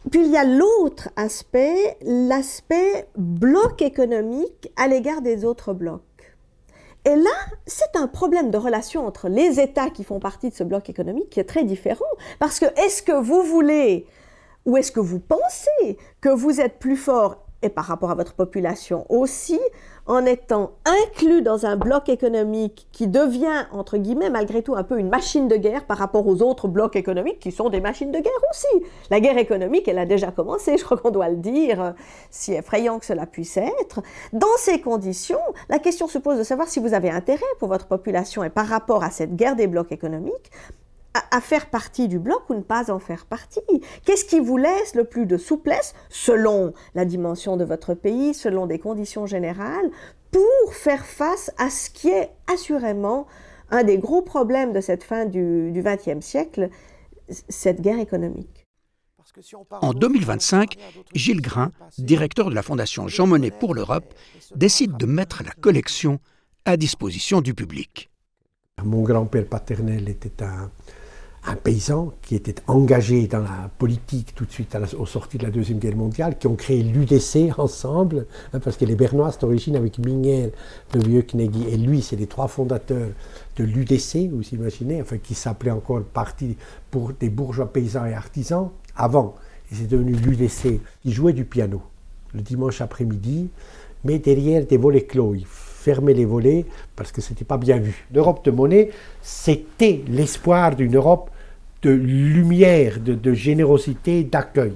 Speaker 5: Puis il y a l'autre aspect, l'aspect bloc économique à l'égard des autres blocs. Et là, c'est un problème de relation entre les États qui font partie de ce bloc économique qui est très différent. Parce que est-ce que vous voulez, ou est-ce que vous pensez que vous êtes plus fort, et par rapport à votre population aussi, en étant inclus dans un bloc économique qui devient, entre guillemets, malgré tout, un peu une machine de guerre par rapport aux autres blocs économiques qui sont des machines de guerre aussi. La guerre économique, elle a déjà commencé, je crois qu'on doit le dire, si effrayant que cela puisse être. Dans ces conditions, la question se pose de savoir si vous avez intérêt pour votre population et par rapport à cette guerre des blocs économiques, à faire partie du bloc ou ne pas en faire partie. Qu'est-ce qui vous laisse le plus de souplesse, selon la dimension de votre pays, selon des conditions générales, pour faire face à ce qui est assurément un des gros problèmes de cette fin du XXe siècle, cette guerre économique.
Speaker 4: En 2025, Gilles Grain, directeur de la Fondation Jean Monnet pour l'Europe, décide de mettre la collection à disposition du public.
Speaker 1: Mon grand-père paternel était un paysan qui était engagé dans la politique tout de suite aux sorties de la Deuxième Guerre mondiale, qui ont créé l'UDC ensemble, parce que les Bernois, c'est d'origine avec Mingel, le vieux Knegui, et lui, c'est les trois fondateurs de l'UDC, vous imaginez, enfin, qui s'appelait encore Parti pour des bourgeois paysans et artisans, avant, et c'est devenu l'UDC. Ils jouaient du piano le dimanche après-midi, mais derrière des volets clos. Ils fermaient les volets parce que ce n'était pas bien vu. L'Europe de Monnet, c'était l'espoir d'une Europe de lumière, de générosité, d'accueil.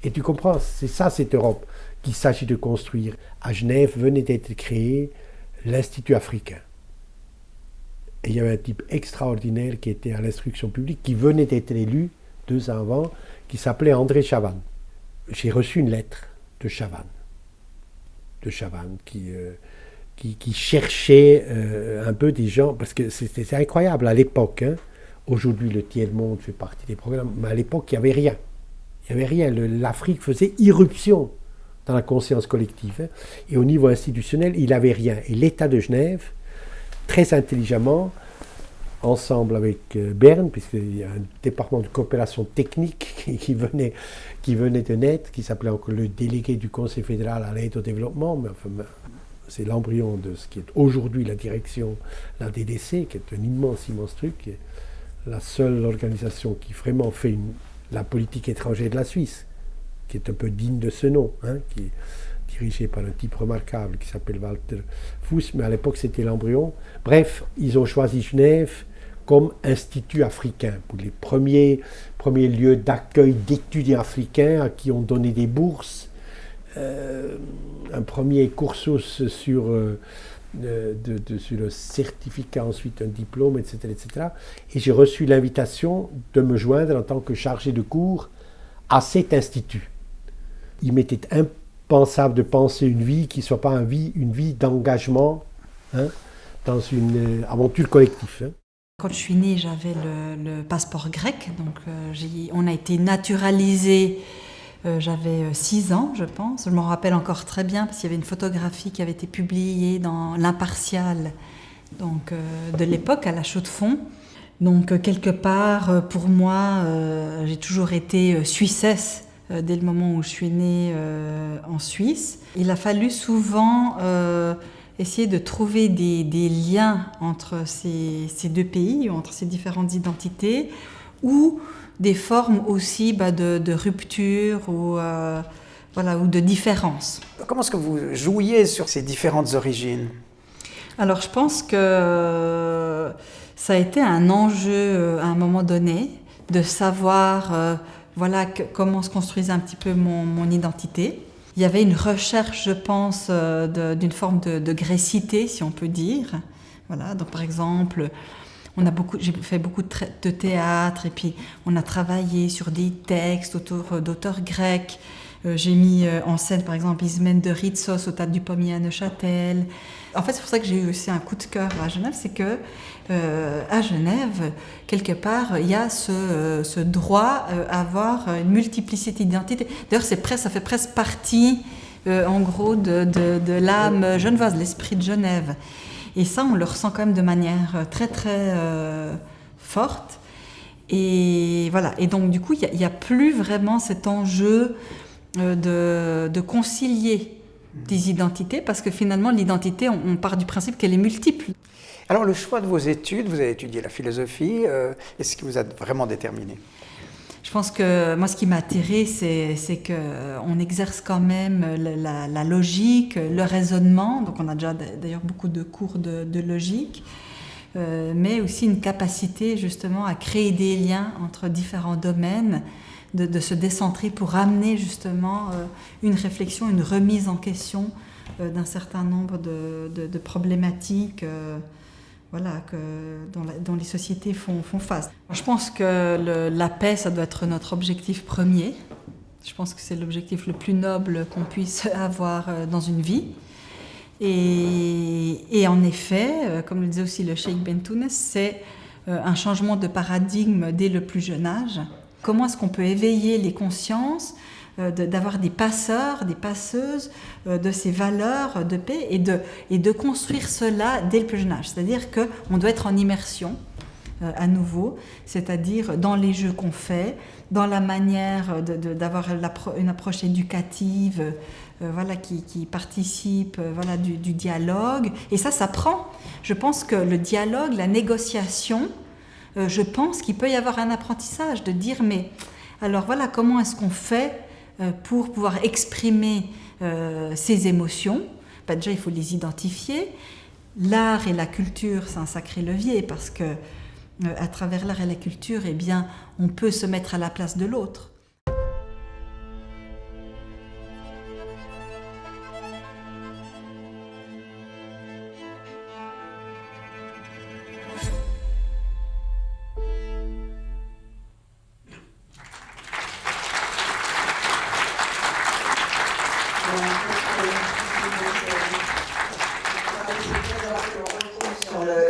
Speaker 1: Et tu comprends, c'est ça cette Europe qu'il s'agit de construire. À Genève venait d'être créé l'Institut africain. Et il y avait un type extraordinaire qui était à l'instruction publique, qui venait d'être élu 2 ans avant, qui s'appelait André Chavannes. J'ai reçu une lettre de Chavannes qui cherchait un peu des gens, parce que c'était incroyable à l'époque. Hein. Aujourd'hui, le tiers-monde fait partie des programmes, mais à l'époque, il n'y avait rien. Il n'y avait rien. L'Afrique faisait irruption dans la conscience collective. Hein. Et au niveau institutionnel, il n'avait rien. Et l'État de Genève, très intelligemment, ensemble avec Berne, puisqu'il y a un département de coopération technique qui venait de naître, qui s'appelait encore le délégué du Conseil fédéral à l'aide au développement, mais enfin, c'est l'embryon de ce qui est aujourd'hui la direction, la DDC, qui est un immense truc, qui est la seule organisation qui vraiment fait la politique étrangère de la Suisse, qui est un peu digne de ce nom, hein, qui est dirigée par un type remarquable qui s'appelle Walter Fuss, mais à l'époque c'était l'embryon. Bref, ils ont choisi Genève comme institut africain, pour les premiers lieux d'accueil d'étudiants africains à qui on donnait des bourses, un premier cursus sur le certificat, ensuite un diplôme, etc. etc. Et j'ai reçu l'invitation de me joindre en tant que chargé de cours à cet institut. Il m'était impensable de penser une vie qui ne soit pas une vie d'engagement, hein, dans une aventure collective. Hein.
Speaker 6: Quand je suis née, j'avais le passeport grec, donc on a été naturalisé. J'avais 6 ans, je pense. Je m'en rappelle encore très bien parce qu'il y avait une photographie qui avait été publiée dans l'Impartial, donc de l'époque à la Chaux-de-Fonds. Donc quelque part, pour moi, j'ai toujours été suissesse dès le moment où je suis née en Suisse. Il a fallu souvent essayer de trouver des liens entre ces deux pays, entre ces différentes identités, ou des formes aussi de rupture ou de différence.
Speaker 18: Comment est-ce que vous jouiez sur ces différentes origines ?
Speaker 6: Alors je pense que ça a été un enjeu à un moment donné de savoir comment se construisait un petit peu mon identité. Il y avait une recherche, je pense, d'une forme de grécité, si on peut dire. Voilà, donc par exemple, J'ai fait beaucoup de théâtre et puis on a travaillé sur des textes autour d'auteurs grecs. J'ai mis en scène par exemple Ismène de Ritsos au Théâtre du Pommier à Neuchâtel. En fait, c'est pour ça que j'ai eu aussi un coup de cœur à Genève, c'est que à Genève, quelque part, il y a ce droit à avoir une multiplicité d'identités. D'ailleurs, ça fait presque partie, en gros, de l'âme genevoise, l'esprit de Genève. Et ça, on le ressent quand même de manière très, très forte. Et voilà. Et donc, du coup, il n'y a plus vraiment cet enjeu de concilier des identités, parce que finalement, l'identité, on part du principe qu'elle est multiple.
Speaker 18: Alors, le choix de vos études, vous avez étudié la philosophie, est-ce que vous êtes vraiment déterminé?
Speaker 6: Je pense que moi, ce qui m'a attirée, c'est qu'on exerce quand même la logique, le raisonnement. Donc, on a déjà d'ailleurs beaucoup de cours de logique, mais aussi une capacité justement à créer des liens entre différents domaines, de se décentrer pour amener justement une réflexion, une remise en question d'un certain nombre de problématiques. Voilà, dont les sociétés font face. Je pense que la paix, ça doit être notre objectif premier. Je pense que c'est l'objectif le plus noble qu'on puisse avoir dans une vie. Et en effet, comme le disait aussi le Cheikh Bentounes, c'est un changement de paradigme dès le plus jeune âge. Comment est-ce qu'on peut éveiller les consciences, d'avoir des passeurs, des passeuses de ces valeurs de paix et de construire cela dès le plus jeune âge. C'est-à-dire qu'on doit être en immersion à nouveau, c'est-à-dire dans les jeux qu'on fait, dans la manière d'avoir une approche éducative voilà, qui participe voilà, du dialogue. Et ça s'apprend. Je pense que le dialogue, la négociation, je pense qu'il peut y avoir un apprentissage de dire mais alors voilà, comment est-ce qu'on fait pour pouvoir exprimer ces émotions? Déjà, il faut les identifier. L'art et la culture, c'est un sacré levier parce que à travers l'art et la culture, eh bien, on peut se mettre à la place de l'autre.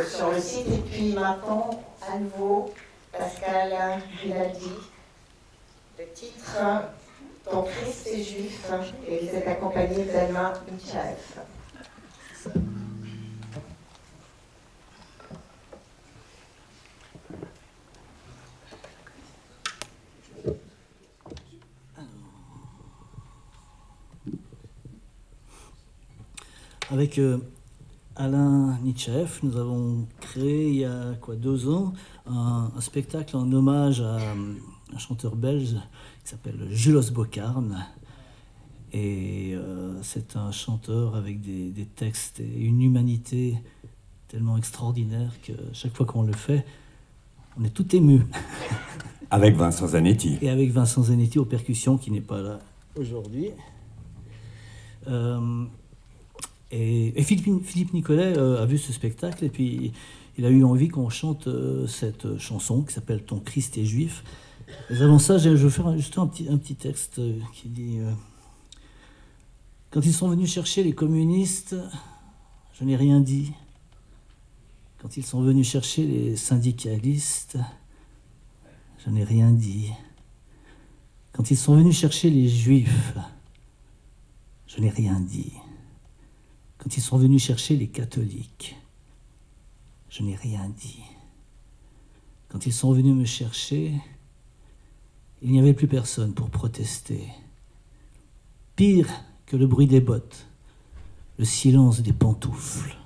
Speaker 7: Sur le site, et puis maintenant, à nouveau, Pascal l'a dit, le titre « Ton Christ est juif » et vous êtes accompagné d'Alma Michaev.
Speaker 9: Avec Alain Nichaev, nous avons créé il y a 2 ans un spectacle en hommage à un chanteur belge qui s'appelle Julos Bocarn. Et c'est un chanteur avec des textes et une humanité tellement extraordinaire que chaque fois qu'on le fait, on est tout ému.
Speaker 11: Avec Vincent Zanetti.
Speaker 9: Et avec Vincent Zanetti aux percussions, qui n'est pas là aujourd'hui. Et Philippe Nicolet a vu ce spectacle et puis il a eu envie qu'on chante cette chanson qui s'appelle « Ton Christ est juif ». Mais avant ça, je vais faire juste un petit texte qui dit « Quand ils sont venus chercher les communistes, je n'ai rien dit. Quand ils sont venus chercher les syndicalistes, je n'ai rien dit. Quand ils sont venus chercher les juifs, je n'ai rien dit. Quand ils sont venus chercher les catholiques, je n'ai rien dit. Quand ils sont venus me chercher, il n'y avait plus personne pour protester. Pire que le bruit des bottes, le silence des pantoufles.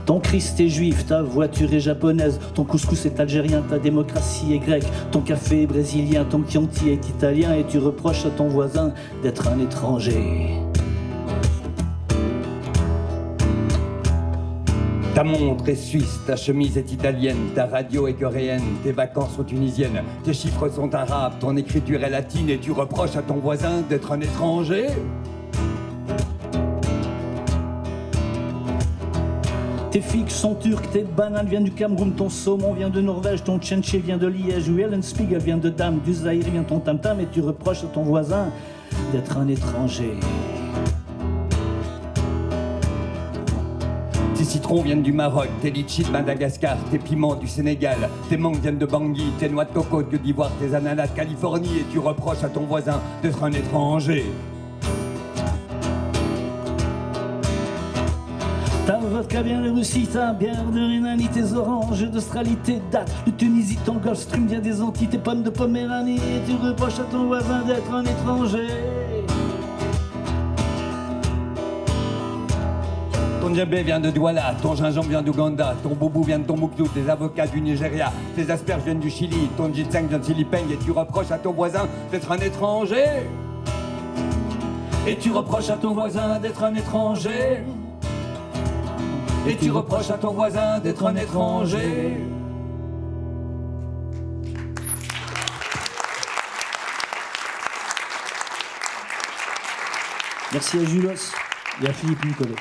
Speaker 9: Ton Christ est juif, ta voiture est japonaise, ton couscous est algérien, ta démocratie est grecque, ton café est brésilien, ton Chianti est italien et tu reproches à ton voisin d'être un étranger.
Speaker 8: Ta montre est suisse, ta chemise est italienne, ta radio est coréenne, tes vacances sont tunisiennes, tes chiffres sont arabes, ton écriture est latine et tu reproches à ton voisin d'être un étranger.
Speaker 9: Tes figues sont turques, tes bananes viennent du Cameroun, ton saumon vient de Norvège, ton tchenché vient de Liège, ou Ellen Spiegel vient de Dame, du Zaïre vient ton tam-tam et tu reproches à ton voisin d'être un étranger.
Speaker 8: Tes citrons viennent du Maroc, tes litchis de Madagascar, tes piments du Sénégal, tes mangues viennent de Bangui, tes noix de coco de Côte d'Ivoire, tes ananas de Californie et tu reproches à ton voisin d'être un étranger.
Speaker 9: Ta vodka vient de Russie, ta bière de Rhénanie, tes oranges d'Australie, tes dattes de Tunisie, ton Gulf Stream vient des Antilles, tes pommes de Poméranie et tu reproches à ton voisin d'être un étranger.
Speaker 8: Ton djembé vient de Douala, ton gingembre vient d'Ouganda, ton boubou vient de Tombouctou, tes avocats du Nigeria, tes asperges viennent du Chili, ton ginseng vient de Philippines et tu reproches à ton voisin d'être un étranger. Et tu reproches à ton voisin d'être un étranger. Et tu reproches à ton voisin d'être un étranger.
Speaker 9: Merci à Julos et à Philippe Nicolet.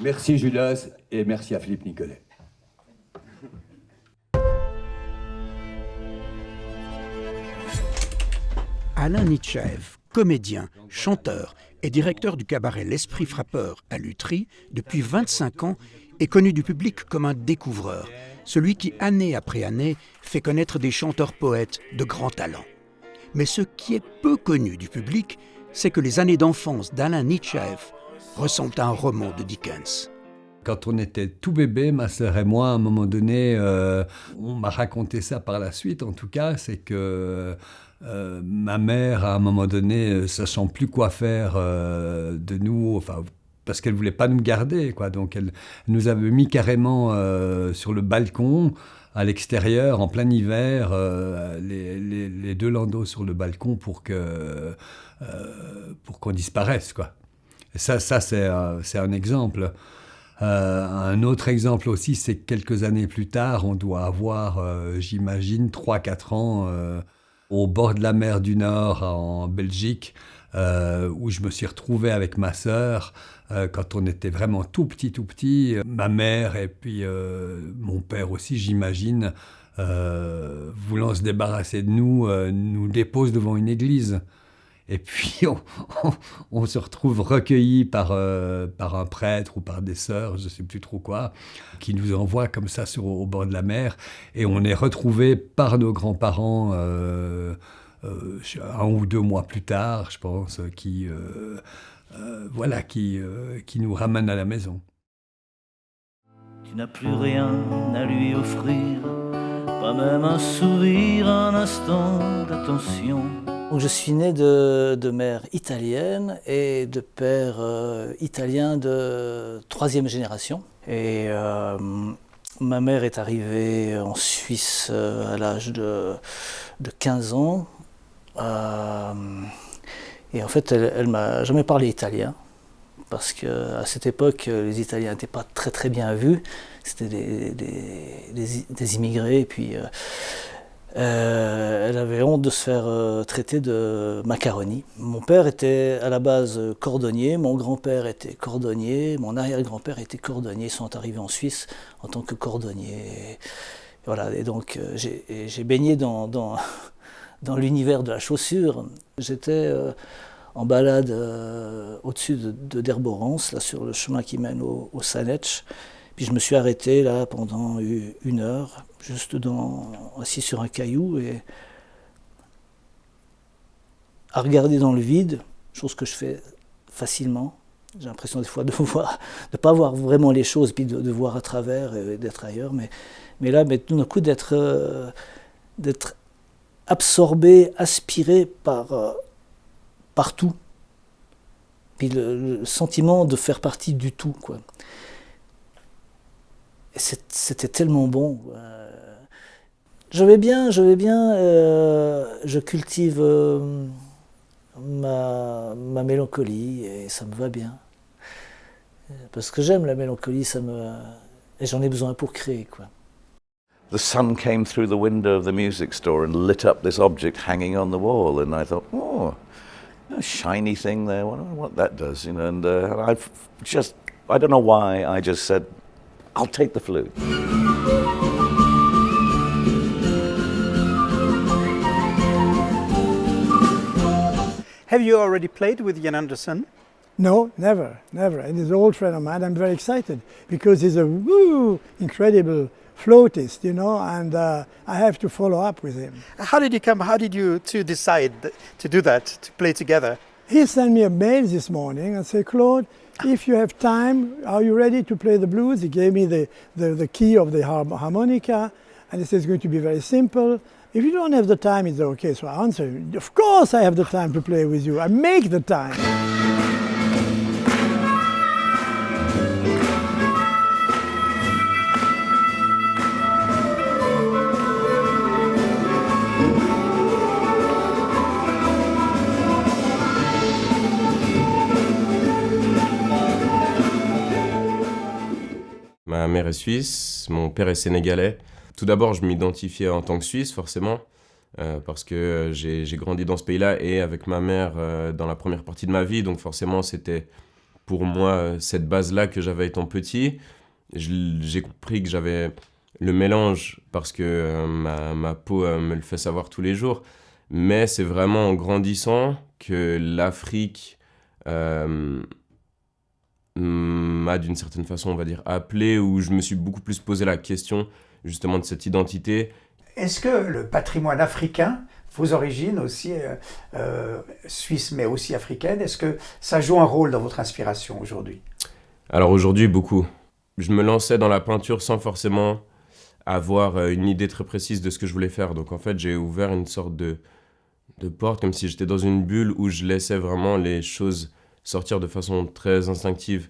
Speaker 8: Merci Julos et merci à Philippe Nicolet.
Speaker 4: Alain Nitchaev, comédien, chanteur et directeur du cabaret L'Esprit Frappeur à Lutry, depuis 25 ans, est connu du public comme un découvreur, celui qui, année après année, fait connaître des chanteurs-poètes de grand talent. Mais ce qui est peu connu du public, c'est que les années d'enfance d'Alain Nitchaev ressemblent à un roman de Dickens.
Speaker 12: Quand on était tout bébé, ma sœur et moi, à un moment donné, on m'a raconté ça par la suite, en tout cas, c'est que ma mère, à un moment donné, sachant plus quoi faire de nous, enfin, parce qu'elle voulait pas nous garder, quoi. Donc elle nous avait mis carrément sur le balcon, à l'extérieur, en plein hiver, les deux landaux sur le balcon pour qu'on disparaisse, quoi. Et ça c'est un exemple. Un autre exemple aussi, c'est que quelques années plus tard, on doit avoir, j'imagine, 3-4 ans, au bord de la mer du Nord, en Belgique, où je me suis retrouvé avec ma sœur, quand on était vraiment tout petit. Ma mère et puis mon père aussi, j'imagine, voulant se débarrasser de nous, nous déposent devant une église. Et puis on se retrouve recueillis par un prêtre ou par des sœurs, je ne sais plus trop quoi, qui nous envoient comme ça au bord de la mer. Et on est retrouvés par nos grands-parents 1 ou 2 mois plus tard, je pense, qui nous ramènent à la maison.
Speaker 13: Tu n'as plus rien à lui offrir, pas même un sourire, un instant d'attention.
Speaker 9: Donc je suis né de mère italienne et de père italien de 3e génération. Et ma mère est arrivée en Suisse à l'âge de 15 ans. Et en fait, elle m'a jamais parlé italien. Parce qu'à cette époque, les Italiens n'étaient pas très bien vus. C'était des immigrés. Et puis, elle avait honte de se faire traiter de macaroni. Mon père était à la base cordonnier, mon grand-père était cordonnier, mon arrière-grand-père était cordonnier. Ils sont arrivés en Suisse en tant que cordonniers. Voilà, et donc j'ai baigné dans l'univers de la chaussure. J'étais en balade au-dessus de d'Herborance, là sur le chemin qui mène au Sanetch. Puis je me suis arrêté là pendant 1 heure, juste assis sur un caillou et à regarder dans le vide, chose que je fais facilement. J'ai l'impression des fois de ne pas voir vraiment les choses, puis de voir à travers et d'être ailleurs. Mais tout d'un coup d'être absorbé, aspiré par tout. Puis le sentiment de faire partie du tout, quoi. Et c'était tellement bon. Je vais bien, je cultive ma mélancolie et ça me va bien. Parce que j'aime la mélancolie, ça me et j'en ai besoin pour créer, quoi.
Speaker 10: The sun came through the window of the music store and lit up this object hanging on the wall, and I thought, oh, a shiny thing there. I wonder what that does, you know. And I don't know why, I just said, I'll take the flute.
Speaker 18: Have you already played with Jan Andersson?
Speaker 14: No, never. And he's an old friend of mine. I'm very excited because he's a incredible flautist, you know, and I have to follow up with him.
Speaker 18: How did you two decide to do that, to play together?
Speaker 14: He sent me a mail this morning and said, Claude, if you have time, are you ready to play the blues? He gave me the key of the harmonica, and he said it's going to be very simple. If you don't have the time, it's okay. So I answered, of course I have the time to play with you. I make the time.
Speaker 16: Ma mère est suisse, mon père est sénégalais. Tout d'abord, je m'identifiais en tant que Suisse, forcément, parce que j'ai grandi dans ce pays-là et avec ma mère dans la première partie de ma vie. Donc forcément, c'était pour moi cette base-là que j'avais étant petit. J'ai compris que j'avais le mélange parce que ma peau me le fait savoir tous les jours. Mais c'est vraiment en grandissant que l'Afrique m'a d'une certaine façon, on va dire, appelé, où je me suis beaucoup plus posé la question justement de cette identité.
Speaker 18: Est-ce que le patrimoine africain, vos origines aussi suisses mais aussi africaines, est-ce que ça joue un rôle dans votre inspiration aujourd'hui?
Speaker 16: Alors aujourd'hui, beaucoup. Je me lançais dans la peinture sans forcément avoir une idée très précise de ce que je voulais faire. Donc en fait, j'ai ouvert une sorte de porte, comme si j'étais dans une bulle où je laissais vraiment les choses sortir de façon très instinctive.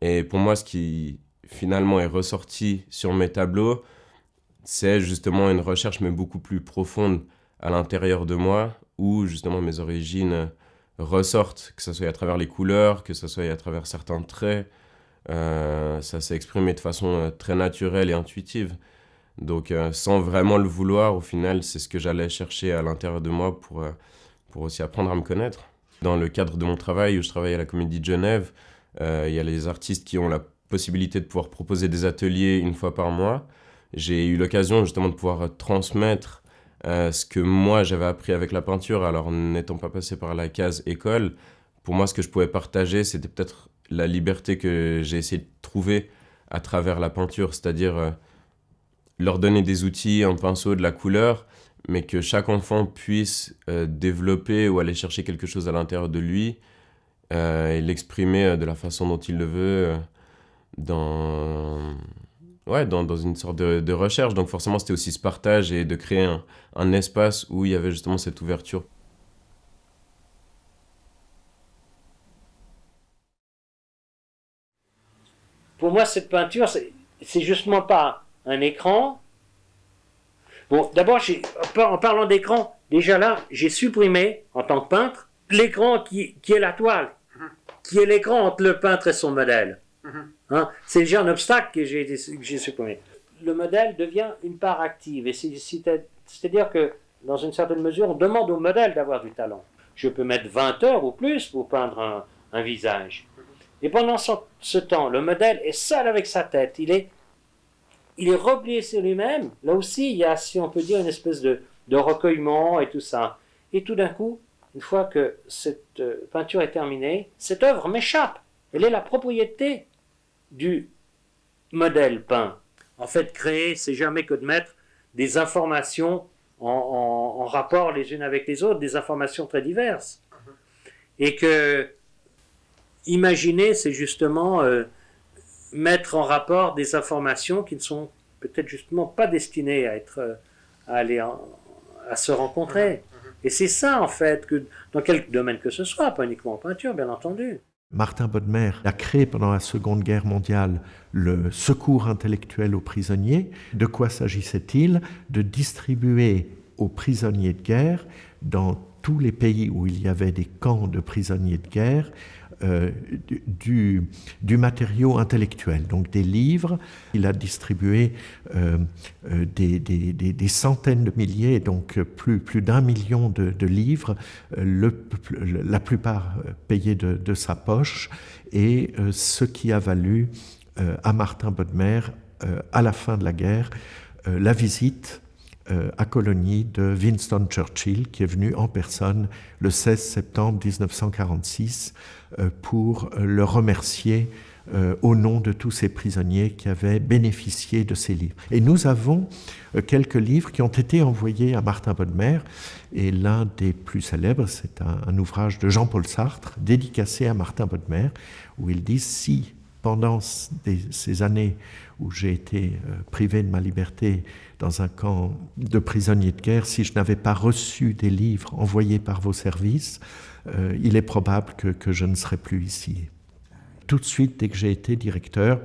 Speaker 16: Et pour moi, ce qui finalement est ressorti sur mes tableaux, c'est justement une recherche mais beaucoup plus profonde à l'intérieur de moi, où justement mes origines ressortent, que ce soit à travers les couleurs, que ce soit à travers certains traits. Ça s'est exprimé de façon très naturelle et intuitive. Donc sans vraiment le vouloir, au final, c'est ce que j'allais chercher à l'intérieur de moi pour aussi apprendre à me connaître. Dans le cadre de mon travail, où je travaille à la Comédie de Genève, il y a les artistes qui ont la possibilité de pouvoir proposer des ateliers une fois par mois. J'ai eu l'occasion justement de pouvoir transmettre ce que moi j'avais appris avec la peinture, alors n'étant pas passé par la case école. Pour moi, ce que je pouvais partager, c'était peut-être la liberté que j'ai essayé de trouver à travers la peinture, c'est-à-dire leur donner des outils, un pinceau, de la couleur, mais que chaque enfant puisse développer ou aller chercher quelque chose à l'intérieur de lui et l'exprimer de la façon dont il le veut dans une sorte de recherche. Donc forcément, c'était aussi ce partage et de créer un espace où il y avait justement cette ouverture.
Speaker 27: Pour moi, cette peinture, c'est justement pas un écran. Bon, d'abord, en parlant d'écran, déjà là, j'ai supprimé, en tant que peintre, l'écran qui est la toile, qui est l'écran entre le peintre et son modèle. Hein? C'est déjà un obstacle que j'ai supprimé. Le modèle devient une part active, et c'est-à-dire que, dans une certaine mesure, on demande au modèle d'avoir du talent. Je peux mettre 20 heures ou plus pour peindre un visage. Et pendant ce temps, le modèle est seul avec sa tête, il est replié sur lui-même. Là aussi, il y a, si on peut dire, une espèce de recueillement et tout ça. Et tout d'un coup, une fois que cette peinture est terminée, cette œuvre m'échappe. Elle est la propriété du modèle peint. En fait, créer, c'est jamais que de mettre des informations en rapport les unes avec les autres, des informations très diverses. Et que imaginer, c'est justement mettre en rapport des informations qui ne sont peut-être justement pas destinées à se rencontrer. Et c'est ça, en fait, que dans quel domaine que ce soit, pas uniquement en peinture, bien entendu.
Speaker 17: Martin Bodmer a créé pendant la Seconde Guerre mondiale le secours intellectuel aux prisonniers. De quoi s'agissait-il? De distribuer aux prisonniers de guerre, dans tous les pays où il y avait des camps de prisonniers de guerre, du matériau intellectuel, donc des livres. Il a distribué des centaines de milliers, donc plus d'1 million de livres, la plupart payés de sa poche, et ce qui a valu à Martin Bodmer, à la fin de la guerre, la visite à Cologne de Winston Churchill, qui est venu en personne le 16 septembre 1946 pour le remercier au nom de tous ces prisonniers qui avaient bénéficié de ces livres. Et nous avons quelques livres qui ont été envoyés à Martin Bodmer, et l'un des plus célèbres, c'est un ouvrage de Jean-Paul Sartre, dédicacé à Martin Bodmer, où il dit « Si, pendant ces années où j'ai été privé de ma liberté dans un camp de prisonniers de guerre, si je n'avais pas reçu des livres envoyés par vos services, il est probable que je ne serais plus ici. » Tout de suite, dès que j'ai été directeur,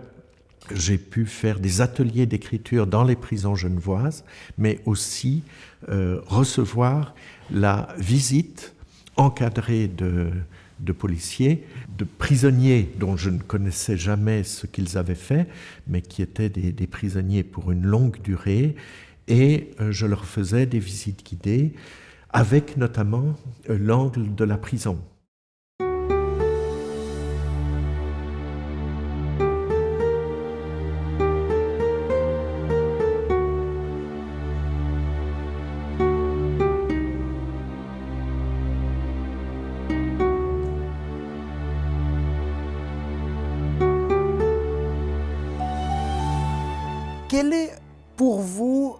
Speaker 17: j'ai pu faire des ateliers d'écriture dans les prisons genevoises, mais aussi recevoir la visite encadrée de policiers, de prisonniers dont je ne connaissais jamais ce qu'ils avaient fait, mais qui étaient des prisonniers pour une longue durée, et je leur faisais des visites guidées, avec notamment l'angle de la prison.
Speaker 18: Quel est pour vous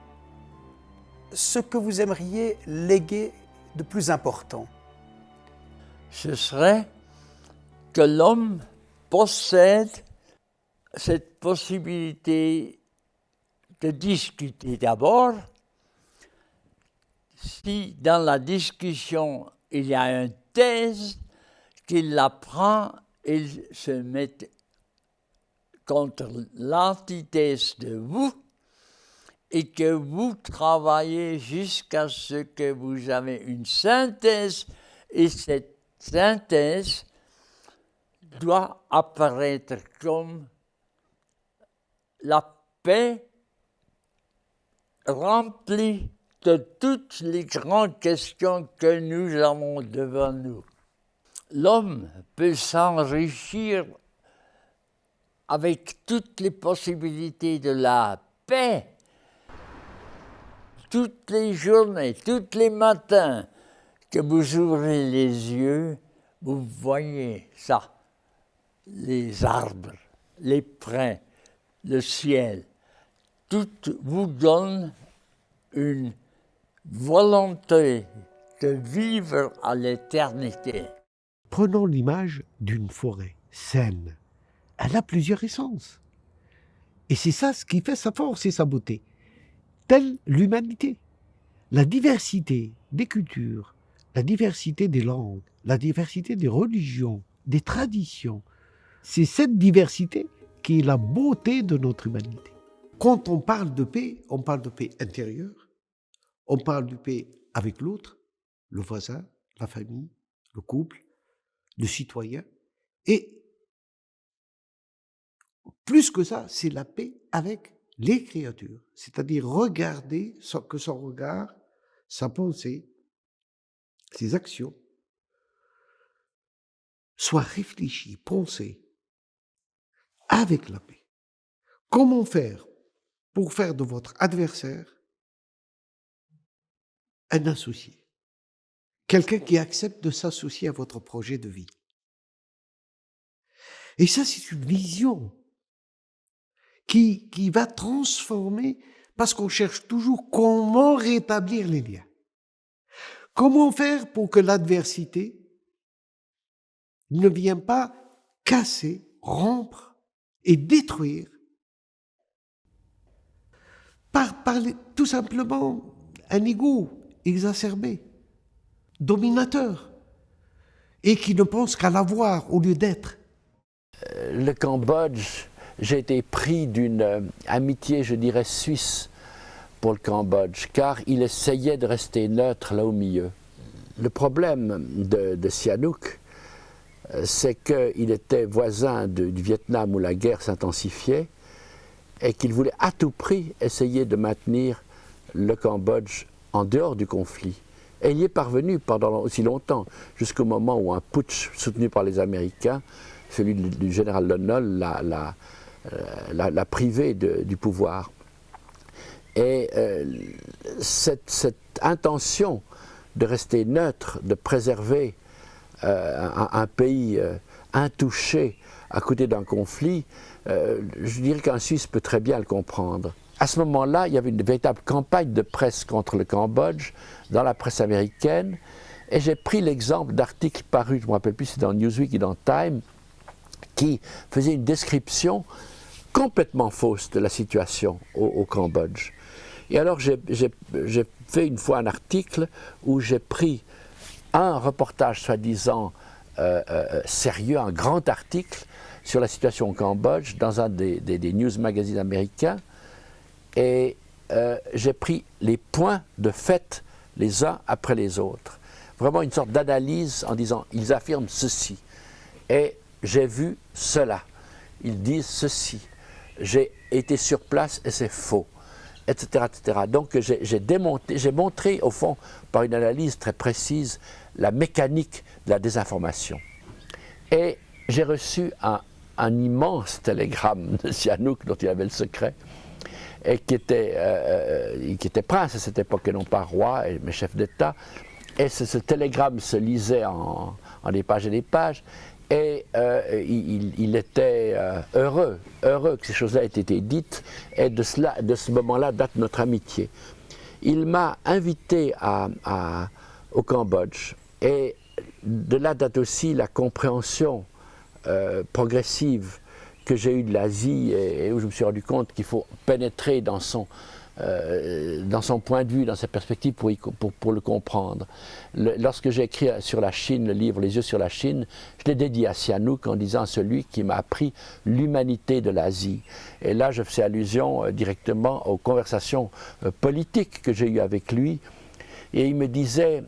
Speaker 18: ce que vous aimeriez léguer de plus important?
Speaker 19: Ce serait que l'homme possède cette possibilité de discuter d'abord. Si dans la discussion il y a une thèse, qu'il la prend et se met contre l'antithèse de vous, et que vous travaillez jusqu'à ce que vous avez une synthèse, et cette synthèse doit apparaître comme la paix remplie de toutes les grandes questions que nous avons devant nous. L'homme peut s'enrichir avec toutes les possibilités de la paix, toutes les journées, tous les matins que vous ouvrez les yeux, vous voyez ça, les arbres, les prés, le ciel, tout vous donne une volonté de vivre à l'éternité.
Speaker 20: Prenons l'image d'une forêt saine. Elle a plusieurs essences. Et c'est ça ce qui fait sa force et sa beauté. Telle l'humanité. La diversité des cultures, la diversité des langues, la diversité des religions, des traditions. C'est cette diversité qui est la beauté de notre humanité. Quand on parle de paix intérieure, on parle de paix avec l'autre, le voisin, la famille, le couple, le citoyen, et plus que ça, c'est la paix avec les créatures, c'est-à-dire regarder que son regard, sa pensée, ses actions soient réfléchis, pensés avec la paix. Comment faire pour faire de votre adversaire un associé, quelqu'un qui accepte de s'associer à votre projet de vie? Et ça, c'est une vision qui va transformer, parce qu'on cherche toujours comment rétablir les liens. Comment faire pour que l'adversité ne vienne pas casser, rompre et détruire par tout simplement un ego exacerbé, dominateur, et qui ne pense qu'à l'avoir au lieu d'être.
Speaker 2: Le Cambodge, j'ai été pris d'une amitié, je dirais, suisse pour le Cambodge, car il essayait de rester neutre là au milieu. Le problème de Sihanouk, c'est qu'il était voisin du Vietnam où la guerre s'intensifiait et qu'il voulait à tout prix essayer de maintenir le Cambodge en dehors du conflit. Et il y est parvenu pendant aussi longtemps, jusqu'au moment où un putsch soutenu par les Américains, celui du général Lon Nol, l'a privé du pouvoir. Et cette intention de rester neutre, de préserver un pays intouché à côté d'un conflit, je dirais qu'un Suisse peut très bien le comprendre. À ce moment-là, il y avait une véritable campagne de presse contre le Cambodge dans la presse américaine, et j'ai pris l'exemple d'articles parus, je ne me rappelle plus si c'est dans Newsweek ou dans Time, qui faisaient une description complètement fausse de la situation au Cambodge. Et alors j'ai fait une fois un article où j'ai pris un reportage soi-disant sérieux, un grand article sur la situation au Cambodge dans un des news magazines américains, et j'ai pris les points de fait les uns après les autres. Vraiment une sorte d'analyse en disant « ils affirment ceci » et j'ai vu cela, ils disent ceci, j'ai été sur place et c'est faux, etc. etc. Donc j'ai montré au fond par une analyse très précise la mécanique de la désinformation. Et j'ai reçu un immense télégramme de Sihanouk dont il avait le secret, et qui était prince à cette époque et non pas roi, mais chef d'État. Et ce télégramme se lisait en des pages et des pages, et il était heureux que ces choses-là aient été dites, et de ce moment-là date notre amitié. Il m'a invité au Cambodge, et de là date aussi la compréhension progressive que j'ai eue de l'Asie, et où je me suis rendu compte qu'il faut pénétrer dans son point de vue, dans sa perspective pour le comprendre. Lorsque j'ai écrit sur la Chine, le livre « Les yeux sur la Chine », je l'ai dédié à Sihanouk en disant celui qui m'a appris l'humanité de l'Asie. Et là, je faisais allusion directement aux conversations politiques que j'ai eues avec lui. Et il me disait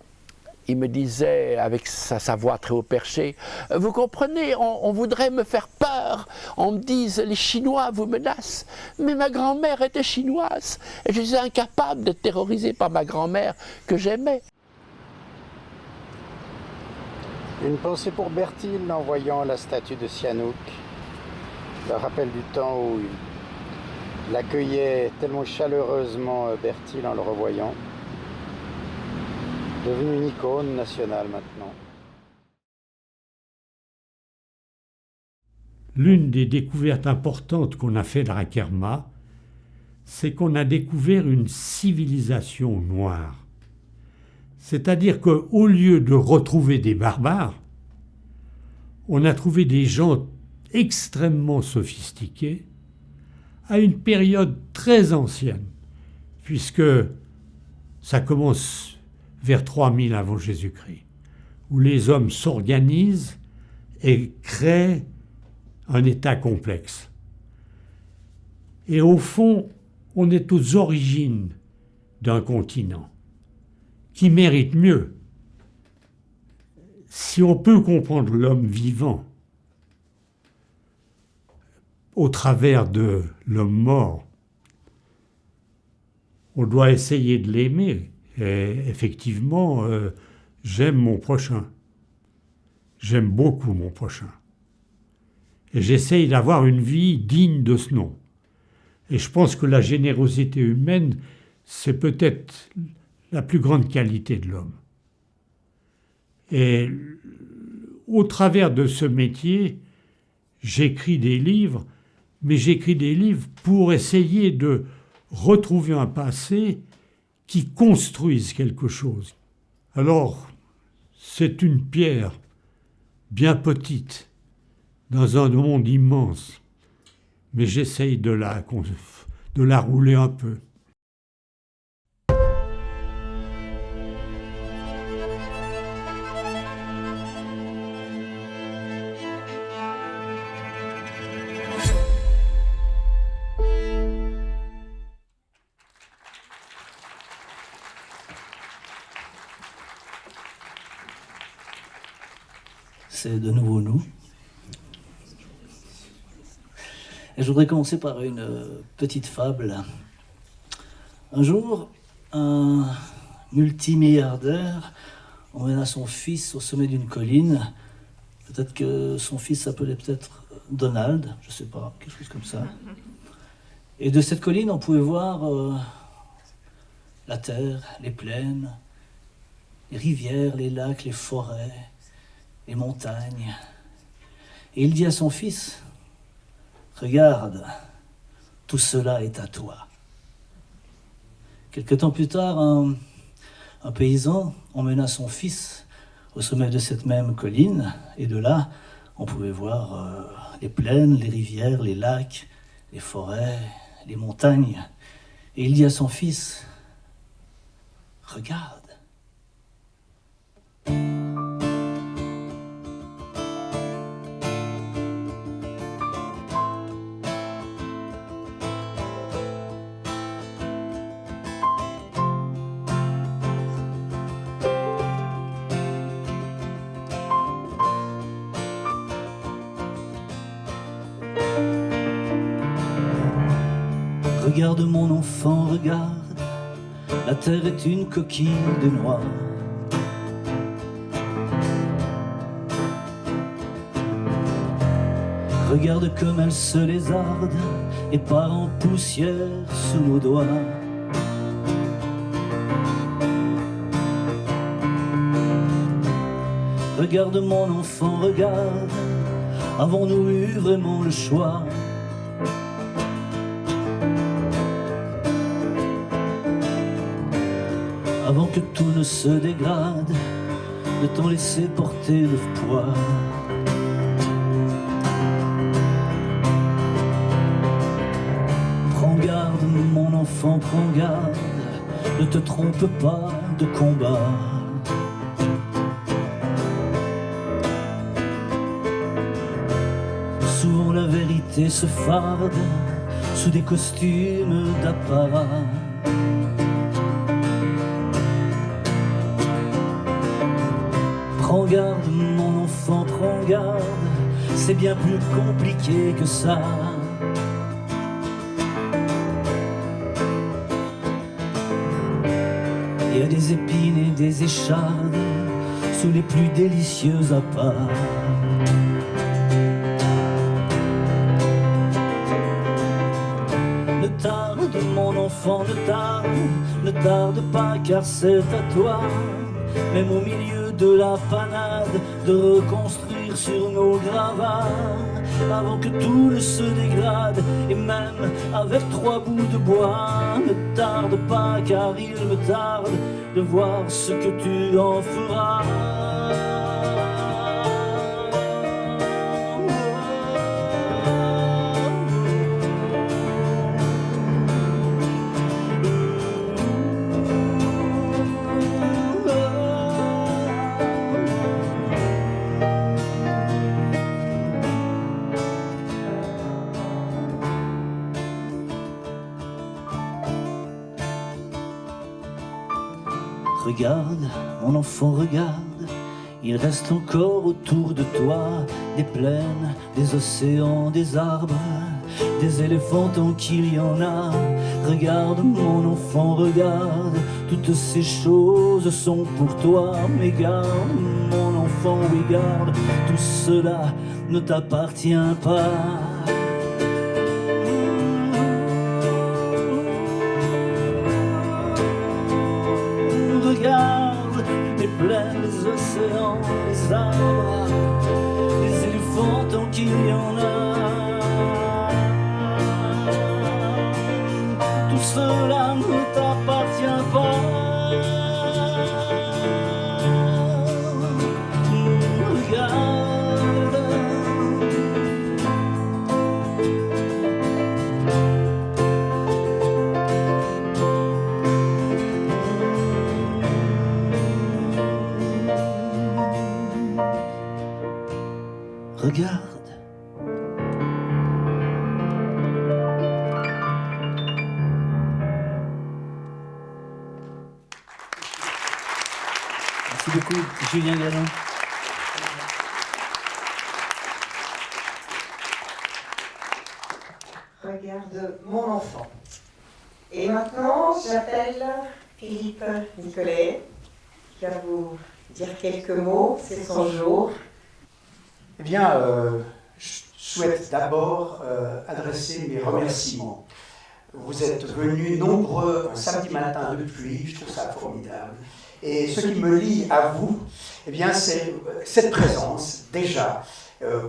Speaker 2: avec sa voix très haut perchée, « Vous comprenez, on voudrait me faire peur, on me dise les Chinois vous menacent, mais ma grand-mère était chinoise et je suis incapable d'être terrorisé par ma grand-mère que j'aimais. »
Speaker 15: Une pensée pour Bertil en voyant la statue de Sihanouk, le rappel du temps où il accueillait tellement chaleureusement Bertil en le revoyant. Devenu une icône nationale maintenant.
Speaker 21: L'une des découvertes importantes qu'on a fait de Rakerma, c'est qu'on a découvert une civilisation noire. C'est-à-dire qu'au lieu de retrouver des barbares, on a trouvé des gens extrêmement sophistiqués à une période très ancienne, puisque ça commence vers 3000 avant Jésus-Christ, où les hommes s'organisent et créent un État complexe. Et au fond, on est aux origines d'un continent qui mérite mieux. Si on peut comprendre l'homme vivant au travers de l'homme mort, on doit essayer de l'aimer. Et effectivement, j'aime mon prochain. J'aime beaucoup mon prochain. Et j'essaye d'avoir une vie digne de ce nom. Et je pense que la générosité humaine, c'est peut-être la plus grande qualité de l'homme. Et au travers de ce métier, j'écris des livres, mais j'écris des livres pour essayer de retrouver un passé qui construisent quelque chose. Alors, c'est une pierre bien petite dans un monde immense, mais j'essaye de la rouler un peu.
Speaker 9: c'est de nouveau nous. Et je voudrais commencer par une petite fable. Un jour, un multimilliardaire emmena son fils au sommet d'une colline. Peut-être que son fils s'appelait peut-être Donald, je ne sais pas, quelque chose comme ça. Et de cette colline, on pouvait voir la terre, les plaines, les rivières, les lacs, les forêts, les montagnes. Et il dit à son fils, « Regarde, tout cela est à toi. » Quelque temps plus tard, un paysan emmena son fils au sommet de cette même colline, et de là, on pouvait voir les plaines, les rivières, les lacs, les forêts, les montagnes. Et il dit à son fils, « Regarde. » Regarde mon enfant, regarde, la terre est une coquille de noix. Regarde comme elle se lézarde et part en poussière sous nos doigts. Regarde mon enfant, regarde, avons-nous eu vraiment le choix? Avant que tout ne se dégrade, de t'en laisser porter le poids. Prends garde, mon enfant, prends garde, ne te trompe pas de combat. Souvent la vérité se farde sous des costumes d'apparat. Prends garde, mon enfant, prends garde, c'est bien plus compliqué que ça. Il y a des épines et des échardes sous les plus délicieux appâts. Ne tarde, mon enfant, ne tarde pas, car c'est à toi, même au milieu de la panade, de reconstruire sur nos gravats, avant que tout ne se dégrade, et même avec 3 bouts de bois. Ne tarde pas, car il me tarde de voir ce que tu en feras. Regarde, mon enfant, regarde, il reste encore autour de toi des plaines, des océans, des arbres, des éléphants tant qu'il y en a. Regarde, mon enfant, regarde, toutes ces choses sont pour toi. Mais garde, mon enfant, oui garde, tout cela ne t'appartient pas. Regarde les plaines, les océans, les arbres, les éléphants tant qu'il y en a. Tout cela ne t'appartient pas. Regarde. Merci beaucoup, Julien Galland.
Speaker 7: regard de mon enfant. Et maintenant, j'appelle Philippe Nicolet, qui va vous dire quelques mots, c'est son jour.
Speaker 18: Eh bien, je souhaite d'abord adresser mes remerciements. Vous êtes venus nombreux un samedi matin de pluie, je trouve ça formidable. Et ce qui me lie à vous, eh bien, c'est cette présence, déjà.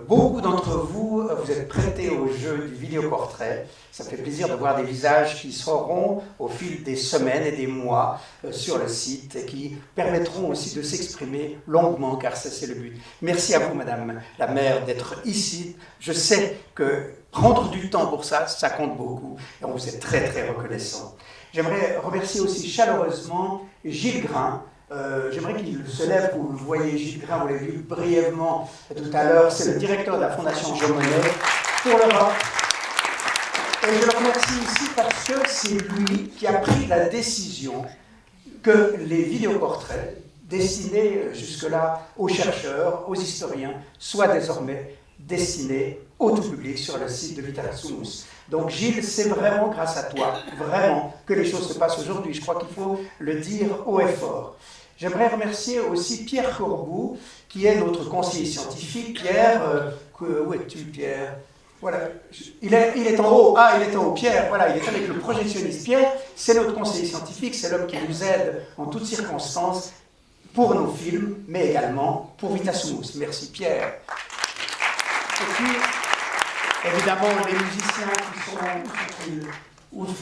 Speaker 18: Beaucoup d'entre vous, vous êtes prêtés au jeu du vidéoportrait. Ça me fait plaisir de voir des visages qui seront au fil des semaines et des mois sur le site et qui permettront aussi de s'exprimer longuement, car ça c'est le but. Merci à vous, Madame la maire, d'être ici. Je sais que prendre du temps pour ça, ça compte beaucoup et on vous est très très reconnaissant. J'aimerais remercier aussi chaleureusement Gilles Grain. J'aimerais qu'il se lève, vous le voyez, Gilles Grain, vous l'avez vu brièvement tout à l'heure, c'est le directeur de la Fondation Jean Monnet pour l'Europe. Et je le remercie ici parce que c'est lui qui a pris la décision que les vidéoportraits destinés jusque-là aux chercheurs, aux historiens, soient désormais destinés au tout public sur le site de Vitassummus. Donc Gilles, c'est vraiment grâce à toi, vraiment, que les choses se passent aujourd'hui. Je crois qu'il faut le dire haut et fort. J'aimerais remercier aussi Pierre Corbout, qui est notre conseiller scientifique. Pierre, où es-tu, Pierre? Voilà, il est en haut. Ah, il est en haut, Pierre, voilà, il est avec le projectionniste. Pierre, c'est notre conseiller scientifique, c'est l'homme qui nous aide en toutes circonstances pour nos films, mais également pour Vitassummus. Merci, Pierre. Et puis, évidemment, les musiciens qui sont...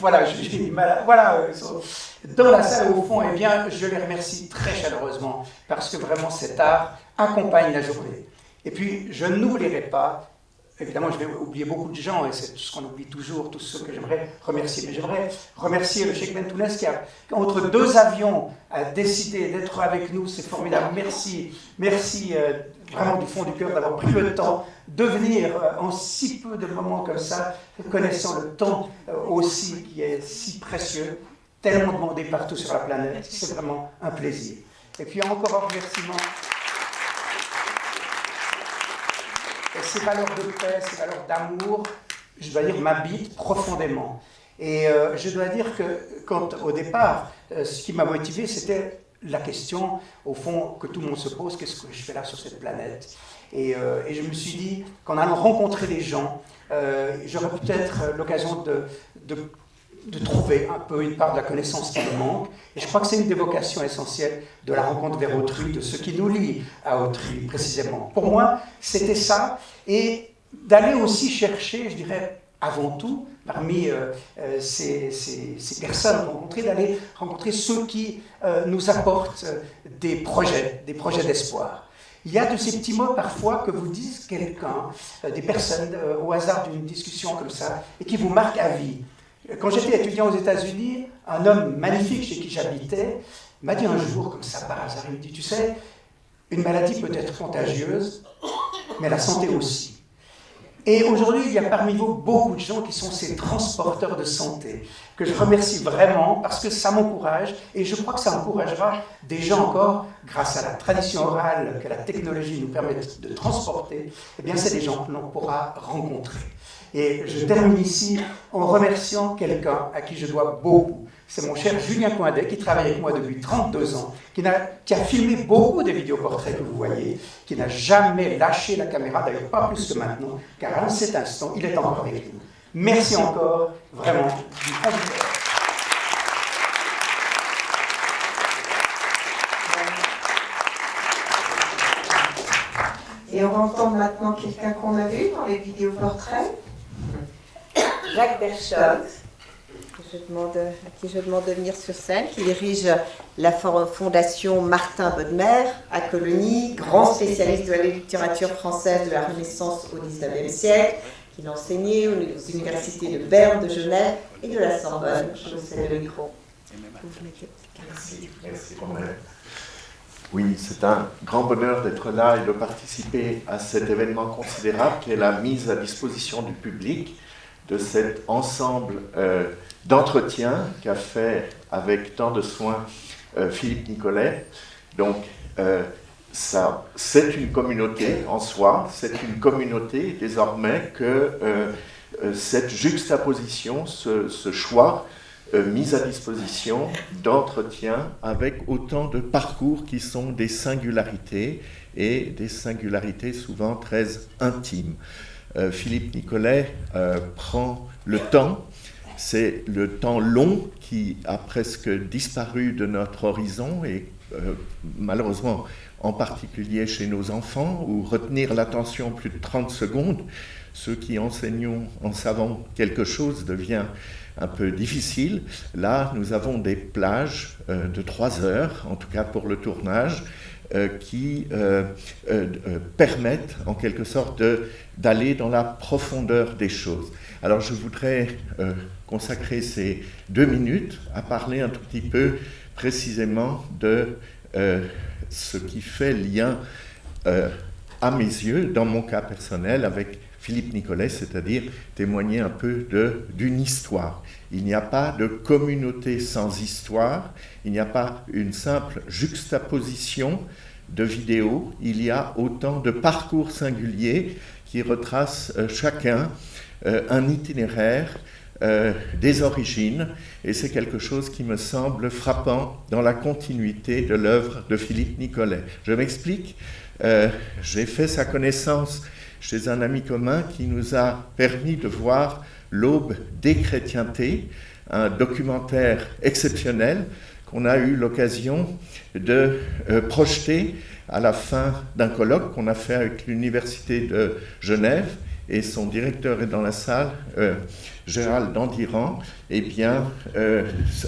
Speaker 18: Voilà, j'ai du mal. Voilà, dans la salle au fond, eh bien, je les remercie très chaleureusement parce que vraiment cet art accompagne la journée. Et puis, je n'oublierai pas, évidemment, je vais oublier beaucoup de gens et c'est ce qu'on oublie toujours, tous ceux que j'aimerais remercier. Mais j'aimerais remercier le Cheikh Bentounès qui, entre deux avions, a décidé d'être avec nous. C'est formidable. Merci, merci vraiment du fond du cœur d'avoir pris le temps de venir en si peu de moments comme ça, connaissant le temps aussi qui est si précieux, tellement demandé partout sur la planète. C'est vraiment un plaisir. Et puis encore un remerciement. Et ces valeurs de paix, ces valeurs d'amour, je dois dire, m'habitent profondément. Et je dois dire que quand au départ, ce qui m'a motivé, c'était la question, au fond, que tout le monde se pose, qu'est-ce que je fais là sur cette planète ? Et je me suis dit qu'en allant rencontrer des gens, j'aurais peut-être l'occasion de trouver un peu une part de la connaissance qui me manque. Et je crois que c'est une des vocations essentielles de la rencontre vers autrui, de ce qui nous lie à autrui, précisément. Pour moi, c'était ça. Et d'aller aussi chercher, je dirais, avant tout, parmi ces personnes rencontrées, d'aller rencontrer ceux qui nous apportent des projets d'espoir. Il y a de ces petits mots parfois que vous disent quelqu'un, des personnes au hasard d'une discussion comme ça, et qui vous marquent à vie. Quand j'étais étudiant aux États-Unis, un homme magnifique chez qui j'habitais m'a dit un jour, comme ça par hasard, il me dit, tu sais, une maladie peut être contagieuse, mais la santé aussi. Et aujourd'hui, il y a parmi vous beaucoup de gens qui sont ces transporteurs de santé, que je remercie vraiment parce que ça m'encourage et je crois que ça encouragera des gens encore, grâce à la tradition orale que la technologie nous permet de transporter, eh bien c'est des gens que l'on pourra rencontrer. Et je termine ici en remerciant quelqu'un à qui je dois beaucoup. C'est mon cher Julien Coindet qui travaille avec moi depuis 32 ans, qui a filmé beaucoup des vidéoportraits que vous voyez, qui n'a jamais lâché la caméra, d'ailleurs pas plus que maintenant, car en cet instant, il est encore avec nous. Merci encore, vraiment, du fond du cœur.
Speaker 7: Et on va entendre maintenant quelqu'un qu'on a vu dans les vidéoportraits, Jacques Berchtold, à qui je demande de venir sur scène, qui dirige la fondation Martin Bodmer à Colonie, grand spécialiste de la littérature française de la Renaissance au XIXe siècle, qu'il a enseigné aux universités de Berne, de Genève et de la Sorbonne. Je vous cède le micro.
Speaker 17: Merci. Oui, c'est un grand bonheur d'être là et de participer à cet événement considérable qui est la mise à disposition du public de cet ensemble d'entretiens qu'a fait avec tant de soin Philippe Nicolet. Donc, ça, c'est une communauté en soi, c'est une communauté désormais que
Speaker 3: cette juxtaposition, ce choix mis à disposition d'entretiens avec autant de parcours qui sont des singularités, et des singularités souvent très intimes. Philippe Nicolet prend le temps. C'est le temps long qui a presque disparu de notre horizon et malheureusement en particulier chez nos enfants, où retenir l'attention plus de 30 secondes, ceux qui enseignons en savant quelque chose devient un peu difficile. Là, nous avons des plages de 3 heures, en tout cas pour le tournage, qui permettent en quelque sorte d'aller dans la profondeur des choses. Alors je voudrais consacrer ces 2 minutes à parler un tout petit peu précisément de ce qui fait lien à mes yeux, dans mon cas personnel, avec Philippe Nicolet, c'est-à-dire témoigner un peu d'une histoire. Il n'y a pas de communauté sans histoire, il n'y a pas une simple juxtaposition de vidéos, il y a autant de parcours singuliers qui retracent chacun un itinéraire, des origines, et c'est quelque chose qui me semble frappant dans la continuité de l'œuvre de Philippe Nicolet. Je m'explique, j'ai fait sa connaissance chez un ami commun qui nous a permis de voir L'Aube des chrétientés, un documentaire exceptionnel qu'on a eu l'occasion de projeter à la fin d'un colloque qu'on a fait avec l'Université de Genève, et son directeur est dans la salle, Gérald Dandiran. Eh bien,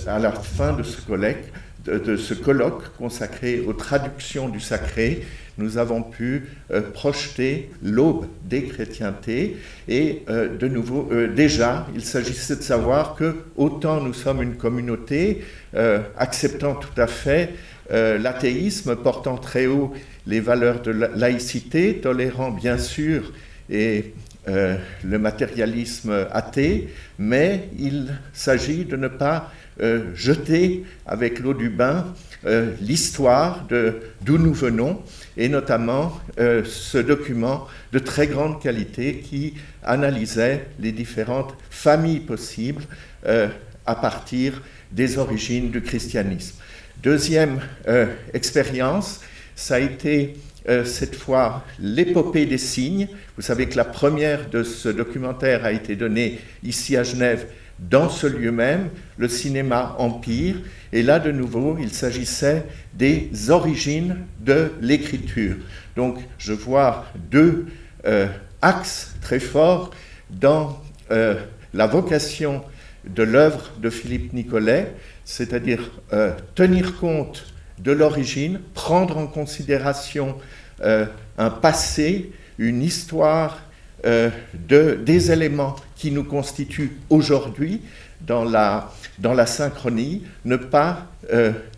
Speaker 3: à la fin de ce colloque consacré aux traductions du sacré, nous avons pu projeter l'Aube des chrétientés, et de nouveau, déjà, il s'agissait de savoir que autant nous sommes une communauté acceptant tout à fait l'athéisme, portant très haut les valeurs de laïcité, tolérant bien sûr et le matérialisme athée, mais il s'agit de ne pas jeter avec l'eau du bain l'histoire d'où nous venons, et notamment ce document de très grande qualité qui analysait les différentes familles possibles à partir des origines du christianisme. Deuxième expérience, ça a été cette fois l'épopée des cygnes. Vous savez que la première de ce documentaire a été donnée ici à Genève, dans ce lieu même, le cinéma Empire. Et là, de nouveau, il s'agissait des origines de l'écriture. Donc, je vois 2 axes très forts dans la vocation de l'œuvre de Philippe Nicolet, c'est-à-dire tenir compte de l'origine, prendre en considération un passé, une histoire, des éléments qui nous constituent aujourd'hui dans la synchronie, ne pas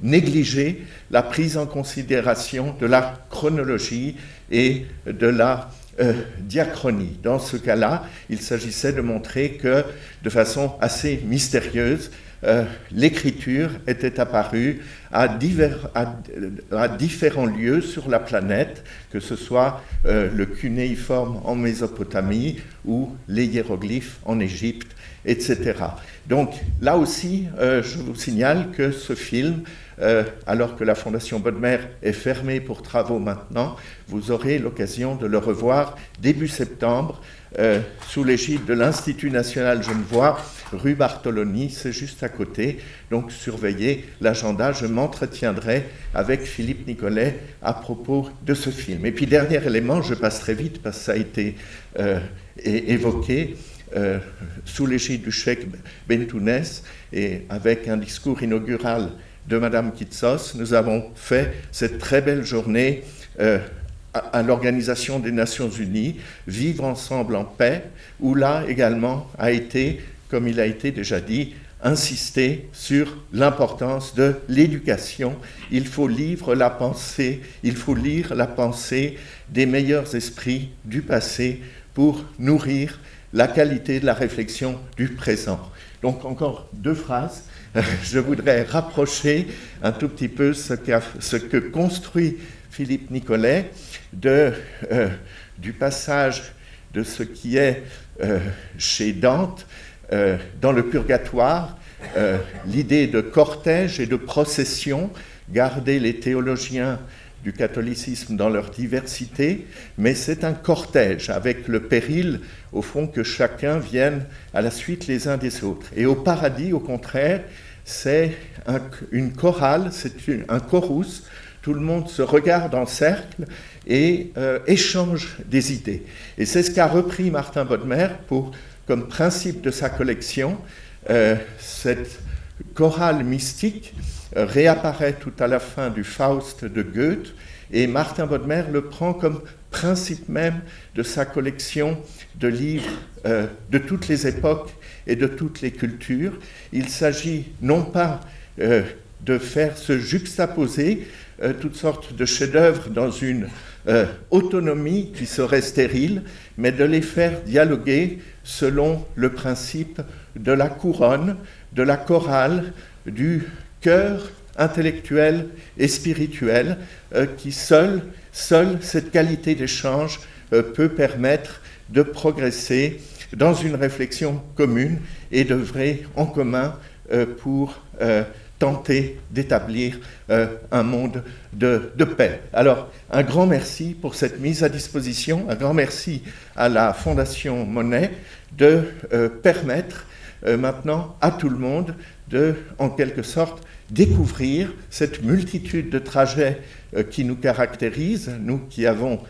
Speaker 3: négliger la prise en considération de la chronologie et de la diachronie. Dans ce cas-là, il s'agissait de montrer que, de façon assez mystérieuse, l'écriture était apparue à différents lieux sur la planète, que ce soit le cunéiforme en Mésopotamie ou les hiéroglyphes en Égypte, etc. Donc là aussi, je vous signale que ce film, alors que la Fondation Bodmer est fermée pour travaux maintenant, vous aurez l'occasion de le revoir début septembre, sous l'égide de l'Institut national genevois, rue Bartholoni, c'est juste à côté. Donc surveillez l'agenda, je m'entretiendrai avec Philippe Nicolet à propos de ce film. Et puis dernier élément, je passe très vite parce que ça a été évoqué, sous l'égide du cheikh Bentounès et avec un discours inaugural de Madame Kitsos, nous avons fait cette très belle journée à l'Organisation des Nations Unies, Vivre ensemble en paix, où là également a été, comme il a été déjà dit, insisté sur l'importance de l'éducation. Il faut lire la pensée des meilleurs esprits du passé pour nourrir la qualité de la réflexion du présent. Donc encore 2 phrases. Je voudrais rapprocher un tout petit peu ce que construit Philippe Nicolet du passage de ce qui est chez Dante, dans le Purgatoire, l'idée de cortège et de procession, garder les théologiens du catholicisme dans leur diversité, mais c'est un cortège avec le péril, au fond, que chacun vienne à la suite les uns des autres. Et au paradis, au contraire, c'est une chorale, c'est un chorus, tout le monde se regarde en cercle et échange des idées. Et c'est ce qu'a repris Martin Bodmer comme principe de sa collection. Cette chorale mystique réapparaît tout à la fin du Faust de Goethe, et Martin Bodmer le prend comme principe même de sa collection de livres de toutes les époques et de toutes les cultures. Il s'agit non pas de faire se juxtaposer toutes sortes de chefs-d'œuvre dans une autonomie qui serait stérile, mais de les faire dialoguer selon le principe de la couronne, de la chorale, du cœur intellectuel et spirituel, qui seule cette qualité d'échange peut permettre de progresser dans une réflexion commune et d'œuvrer en commun pour tenter d'établir un monde de paix. Alors, un grand merci pour cette mise à disposition, un grand merci à la Fondation Monet de permettre maintenant à tout le monde de, en quelque sorte, découvrir cette multitude de trajets qui nous caractérisent, nous qui avons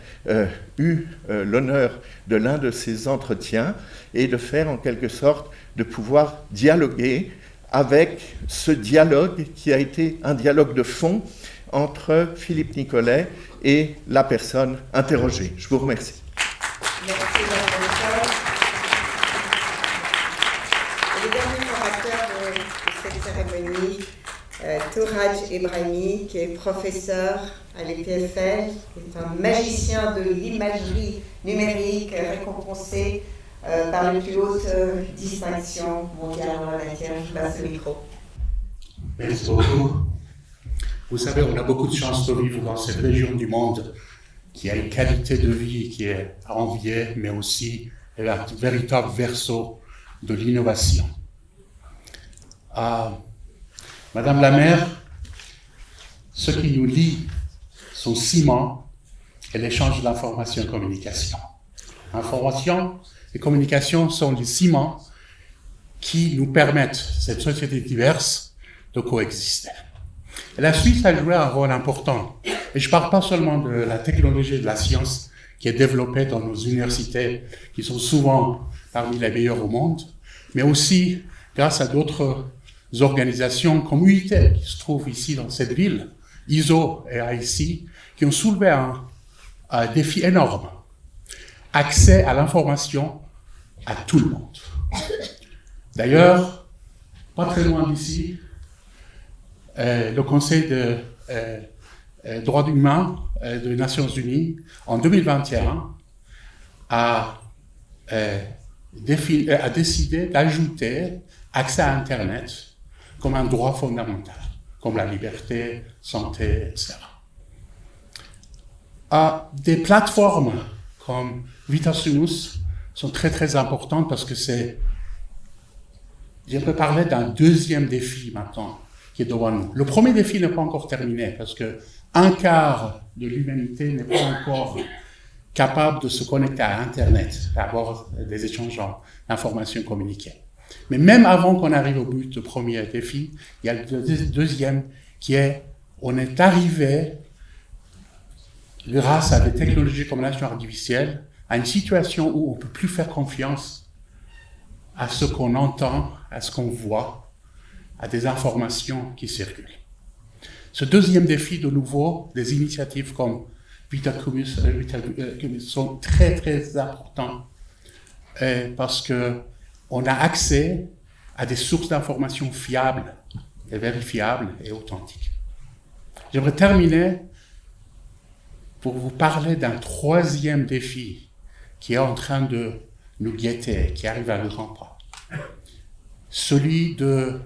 Speaker 3: eu l'honneur de l'un de ces entretiens, et de faire en quelque sorte, de pouvoir dialoguer avec ce dialogue qui a été un dialogue de fond entre Philippe Nicolet et la personne interrogée. Je vous remercie.
Speaker 7: Merci, le dernier orateur de cette cérémonie, Touraj Ebrahimi, qui est professeur à l'EPFL, qui est un magicien de l'imagerie numérique récompensé par les plus hautes distinctions mondiales en la matière. Je passe le micro.
Speaker 1: Merci beaucoup. Vous savez, on a beaucoup de chance de vivre dans cette région du monde qui a une qualité de vie qui est à envier, mais aussi un véritable verso de l'innovation. Madame la maire, ce qui nous lie sont ciment et l'échange d'informations et communication. Information et communication sont les ciments qui nous permettent, cette société diverse, de coexister. Et la Suisse a joué un rôle important. Et je ne parle pas seulement de la technologie et de la science qui est développée dans nos universités, qui sont souvent parmi les meilleures au monde, mais aussi grâce à d'autres organisations comme UIT, qui se trouvent ici dans cette ville, ISO et AIC, qui ont soulevé un défi énorme. Accès à l'information à tout le monde. D'ailleurs, pas très loin d'ici, le Conseil de droits humains des Nations Unies, en 2021, a décidé d'ajouter accès à Internet comme un droit fondamental, comme la liberté, santé, etc. Des plateformes comme Vitasumus sont très très importantes parce que je peux parler d'un deuxième défi maintenant qui est devant nous. Le premier défi n'est pas encore terminé parce que un quart de l'humanité n'est pas encore capable de se connecter à Internet, d'avoir des échanges d'informations communiquées. Mais même avant qu'on arrive au but du premier défi, il y a le deuxième qui est, on est arrivé, grâce à des technologies comme l'intelligence artificielle, à une situation où on ne peut plus faire confiance à ce qu'on entend, à ce qu'on voit, à des informations qui circulent. Ce deuxième défi, de nouveau, des initiatives comme Vitasumus sont très très importants parce qu'on a accès à des sources d'informations fiables et vérifiables et authentiques. J'aimerais terminer pour vous parler d'un troisième défi qui est en train de nous guetter, qui arrive à nos grands pas. Celui de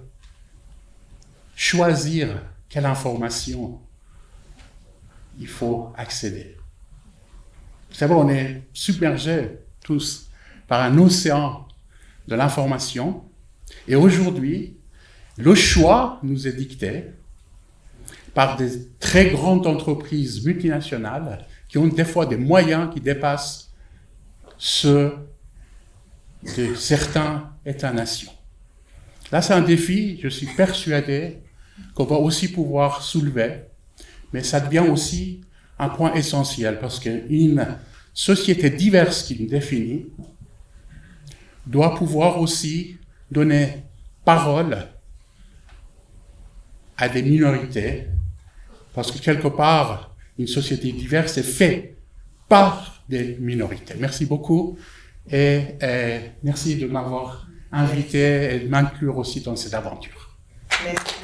Speaker 1: choisir quelle information il faut accéder. Vous savez, on est submergés tous par un océan de l'information. Et aujourd'hui, le choix nous est dicté par des très grandes entreprises multinationales qui ont des fois des moyens qui dépassent ceux de certains États-nations. Là, c'est un défi, je suis persuadé, qu'on va aussi pouvoir soulever, mais ça devient aussi un point essentiel, parce qu'une société diverse qui nous définit doit pouvoir aussi donner parole à des minorités, parce que quelque part, une société diverse est faite par des minorités. Merci beaucoup et merci de m'avoir invité et de m'inclure aussi dans cette aventure.
Speaker 7: Merci.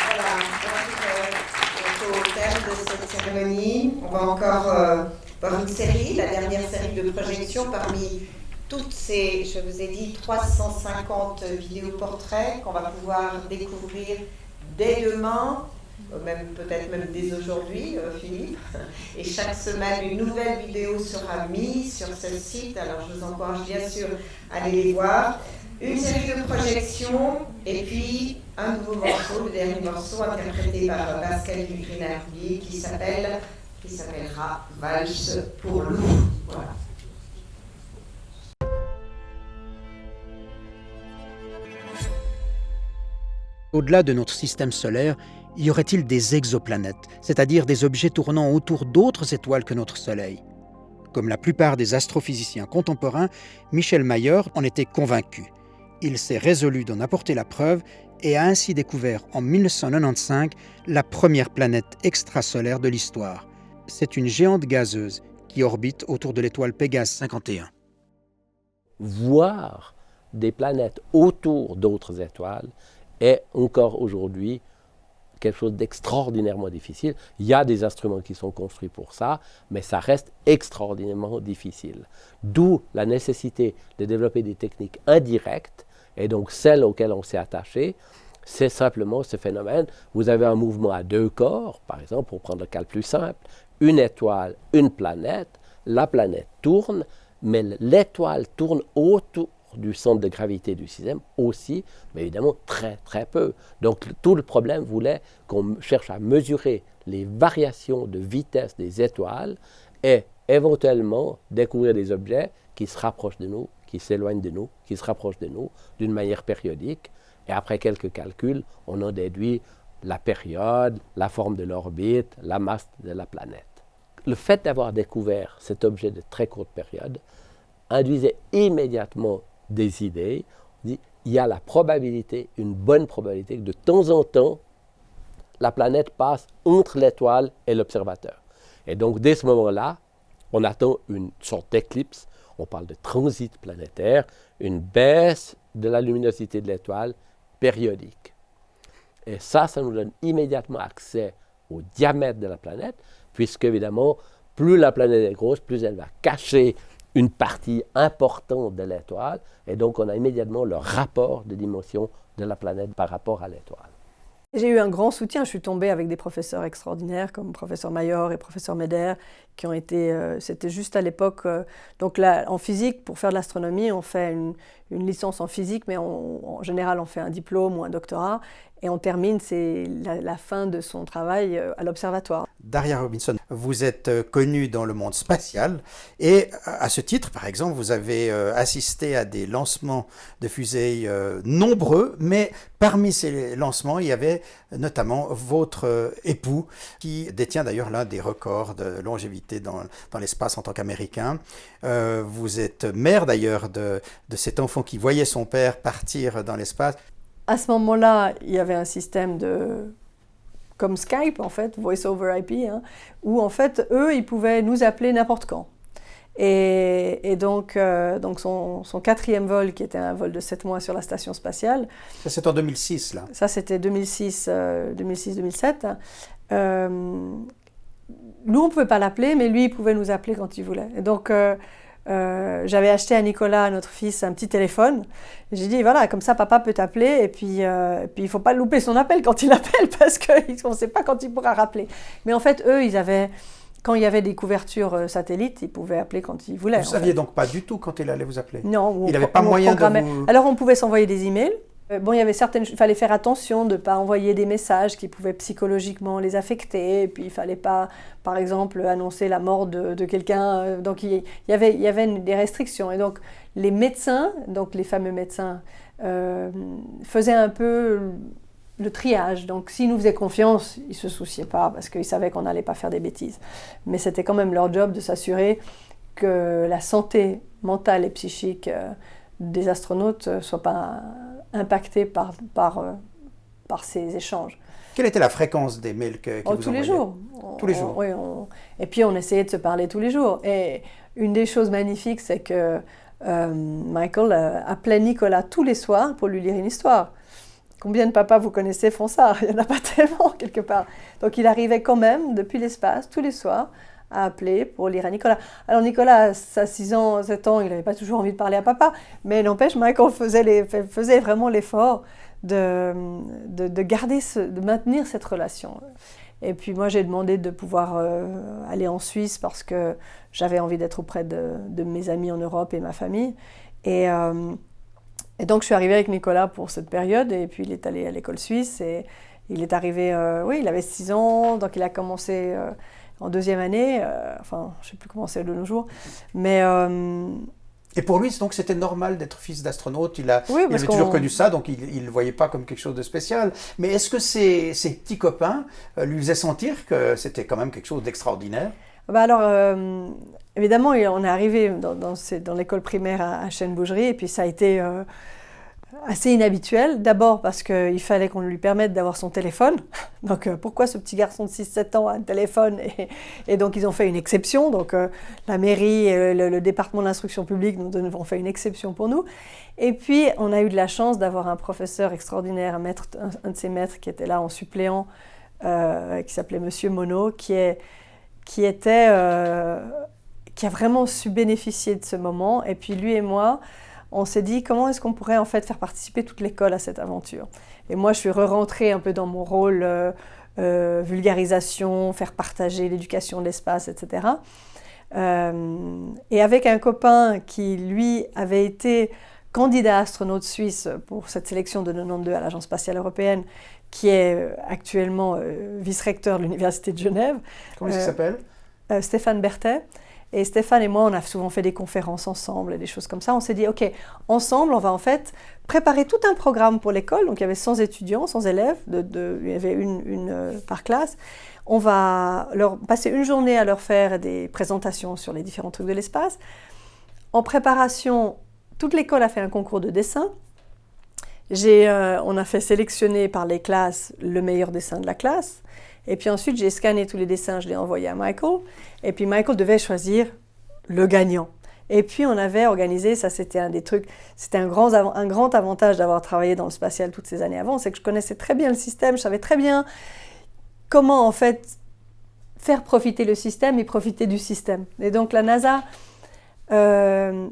Speaker 7: Voilà, au terme de cette cérémonie, on va encore voir une série, la dernière série de projections parmi toutes ces, je vous ai dit, 350 vidéoportraits qu'on va pouvoir découvrir dès demain, peut-être même dès aujourd'hui, Philippe. Et chaque semaine, une nouvelle vidéo sera mise sur ce site. Alors, je vous encourage bien sûr à aller les voir. Une série de projections et puis un nouveau morceau, le dernier morceau interprété par Pascal Griner-Lee qui s'appellera Valse pour loup. Voilà.
Speaker 4: Au-delà de notre système solaire, y aurait-il des exoplanètes, c'est-à-dire des objets tournant autour d'autres étoiles que notre Soleil? Comme la plupart des astrophysiciens contemporains, Michel Mayor en était convaincu. Il s'est résolu d'en apporter la preuve et a ainsi découvert en 1995 la première planète extrasolaire de l'histoire. C'est une géante gazeuse qui orbite autour de l'étoile Pégase 51.
Speaker 2: Voir des planètes autour d'autres étoiles est encore aujourd'hui quelque chose d'extraordinairement difficile. Il y a des instruments qui sont construits pour ça, mais ça reste extraordinairement difficile. D'où la nécessité de développer des techniques indirectes, et donc celles auxquelles on s'est attaché, c'est simplement ce phénomène. Vous avez un mouvement à deux corps, par exemple, pour prendre le cas le plus simple, une étoile, une planète, la planète tourne, mais l'étoile tourne autour du centre de gravité du système aussi, mais évidemment très très peu. Donc tout le problème voulait qu'on cherche à mesurer les variations de vitesse des étoiles et éventuellement découvrir des objets qui se rapprochent de nous, qui s'éloignent de nous, qui se rapprochent de nous d'une manière périodique. Et après quelques calculs, on en déduit la période, la forme de l'orbite, la masse de la planète. Le fait d'avoir découvert cet objet de très courte période induisait immédiatement des idées. On dit, il y a la probabilité, une bonne probabilité, que de temps en temps, la planète passe entre l'étoile et l'observateur. Et donc, dès ce moment-là, on attend une sorte d'éclipse. On parle de transit planétaire, une baisse de la luminosité de l'étoile périodique. Et ça nous donne immédiatement accès au diamètre de la planète, puisque, évidemment, plus la planète est grosse, plus elle va cacher une partie importante de l'étoile, et donc on a immédiatement le rapport de dimension de la planète par rapport à l'étoile.
Speaker 5: J'ai eu un grand soutien, je suis tombée avec des professeurs extraordinaires comme professeur Mayor et professeur Meder, qui ont été, c'était juste à l'époque, donc là, en physique, pour faire de l'astronomie, on fait une licence en physique, mais en général on fait un diplôme ou un doctorat, et on termine, c'est la fin de son travail à l'observatoire.
Speaker 4: Daria Robinson, vous êtes connue dans le monde spatial et à ce titre, par exemple, vous avez assisté à des lancements de fusées nombreux, mais parmi ces lancements, il y avait notamment votre époux qui détient d'ailleurs l'un des records de longévité dans l'espace en tant qu'Américain. Vous êtes mère d'ailleurs de cet enfant qui voyait son père partir dans l'espace.
Speaker 5: À ce moment-là, il y avait un système comme Skype, en fait, Voice over IP, hein, où en fait, eux, ils pouvaient nous appeler n'importe quand. Et donc son quatrième vol, qui était un vol de 7 mois sur la station spatiale.
Speaker 4: Ça, c'est en 2006, là.
Speaker 5: Ça, c'était 2006-2007. Nous, on ne pouvait pas l'appeler, mais lui, il pouvait nous appeler quand il voulait. Et donc, j'avais acheté à Nicolas, notre fils, un petit téléphone. J'ai dit, voilà, comme ça, papa peut t'appeler, et puis il ne faut pas louper son appel quand il appelle, parce qu'on ne sait pas quand il pourra rappeler. Mais en fait, eux, ils avaient quand il y avait des couvertures satellites, il pouvait appeler quand il voulait.
Speaker 4: Vous ne saviez donc pas du tout quand il allait vous appeler?
Speaker 5: Non.
Speaker 4: Il n'avait pas moyen de vous...
Speaker 5: Alors on pouvait s'envoyer des emails. Bon, il y avait il fallait faire attention de ne pas envoyer des messages qui pouvaient psychologiquement les affecter. Et puis il ne fallait pas, par exemple, annoncer la mort de quelqu'un. Donc il y avait des restrictions. Et donc les médecins, donc les fameux médecins, faisaient un peu le triage. Donc s'ils nous faisaient confiance, ils ne se souciaient pas parce qu'ils savaient qu'on n'allait pas faire des bêtises. Mais c'était quand même leur job de s'assurer que la santé mentale et psychique des astronautes ne soit pas impactée par ces échanges.
Speaker 4: Quelle était la fréquence des mails qu'ils vous envoyaient?
Speaker 5: Tous les jours.
Speaker 4: Tous les jours.
Speaker 5: Oui, et puis on essayait de se parler tous les jours. Et une des choses magnifiques, c'est que Michael appelait Nicolas tous les soirs pour lui lire une histoire. Combien de papas vous connaissez font ça? Il n'y en a pas tellement quelque part. Donc il arrivait quand même, depuis l'espace, tous les soirs, à appeler pour lire à Nicolas. Alors Nicolas, à 6 ans, 7 ans, il n'avait pas toujours envie de parler à papa, mais n'empêche, Michael faisait vraiment l'effort de maintenir cette relation. Et puis moi, j'ai demandé de pouvoir aller en Suisse parce que j'avais envie d'être auprès de mes amis en Europe et ma famille. Et donc je suis arrivée avec Nicolas pour cette période, et puis il est allé à l'école suisse, et il est arrivé, il avait 6 ans, donc il a commencé... en 2e année, enfin, je ne sais plus comment c'est de nos jours, mais...
Speaker 4: Et pour lui, donc, c'était normal d'être fils d'astronaute, il avait toujours connu ça, donc il ne le voyait pas comme quelque chose de spécial. Mais est-ce que ses petits copains lui faisaient sentir que c'était quand même quelque chose d'extraordinaire?
Speaker 5: Alors, évidemment, on est arrivé dans l'école primaire à Chêne-Bougerie, et puis ça a été... assez inhabituel, d'abord parce qu'il fallait qu'on lui permette d'avoir son téléphone. Donc pourquoi ce petit garçon de 6-7 ans a un téléphone? Et donc ils ont fait une exception. Donc la mairie et le département de l'instruction publique ont fait une exception pour nous. Et puis on a eu de la chance d'avoir un professeur extraordinaire, un de ses maîtres qui était là en suppléant, qui s'appelait Monsieur Monod, qui a vraiment su bénéficier de ce moment. Et puis lui et moi, on s'est dit comment est-ce qu'on pourrait en fait faire participer toute l'école à cette aventure. Et moi, je suis re-rentrée un peu dans mon rôle vulgarisation, faire partager l'éducation de l'espace, etc. Et avec un copain qui, lui, avait été candidat astronaute suisse pour cette sélection de 92 à l'Agence spatiale européenne, qui est actuellement vice-recteur de l'Université de Genève.
Speaker 4: Comment il s'appelle?
Speaker 5: Stéphane Berthet. Et Stéphane et moi, on a souvent fait des conférences ensemble et des choses comme ça. On s'est dit, OK, ensemble, on va en fait préparer tout un programme pour l'école. Donc, il y avait 100 étudiants, 100 élèves, il y avait une par classe. On va leur passer une journée à leur faire des présentations sur les différents trucs de l'espace. En préparation, toute l'école a fait un concours de dessin. On a fait sélectionner par les classes le meilleur dessin de la classe. Et puis ensuite, j'ai scanné tous les dessins, je les ai envoyés à Michael. Et puis Michael devait choisir le gagnant. Et puis on avait organisé, ça c'était un des trucs, c'était un grand avantage d'avoir travaillé dans le spatial toutes ces années avant, c'est que je connaissais très bien le système, je savais très bien comment en fait faire profiter le système et profiter du système. Et donc la NASA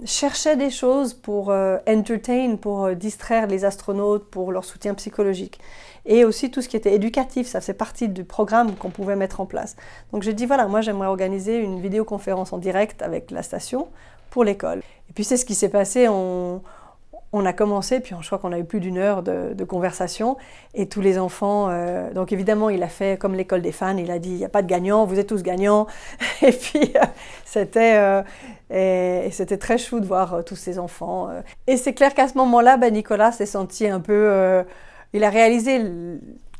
Speaker 5: cherchait des choses pour entertain, pour distraire les astronautes, pour leur soutien psychologique. Et aussi tout ce qui était éducatif, ça faisait partie du programme qu'on pouvait mettre en place. Donc j'ai dit, voilà, moi j'aimerais organiser une vidéoconférence en direct avec la station pour l'école. Et puis c'est ce qui s'est passé, on a commencé, puis je crois qu'on a eu plus d'1 heure de conversation, et tous les enfants, donc évidemment il a fait comme l'école des fans, il a dit, il n'y a pas de gagnant, vous êtes tous gagnants, et puis c'était très chou de voir tous ces enfants. Et c'est clair qu'à ce moment-là, Nicolas s'est senti un peu... il a réalisé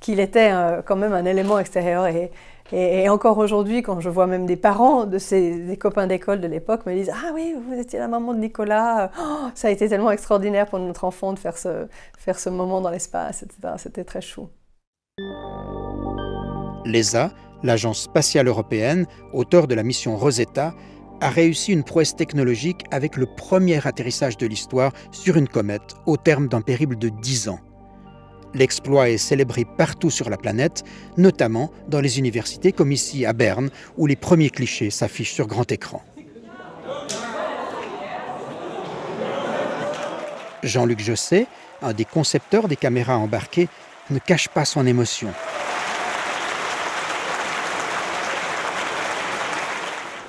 Speaker 5: qu'il était quand même un élément extérieur. Et encore aujourd'hui, quand je vois même des parents des copains d'école de l'époque me disent « Ah oui, vous étiez la maman de Nicolas, oh, ça a été tellement extraordinaire pour notre enfant de faire ce moment dans l'espace, etc. » C'était très chou.
Speaker 4: L'ESA, l'Agence spatiale européenne, auteur de la mission Rosetta, a réussi une prouesse technologique avec le premier atterrissage de l'histoire sur une comète au terme d'un périple de 10 ans. L'exploit est célébré partout sur la planète, notamment dans les universités comme ici à Berne, où les premiers clichés s'affichent sur grand écran. Jean-Luc Josset, un des concepteurs des caméras embarquées, ne cache pas son émotion.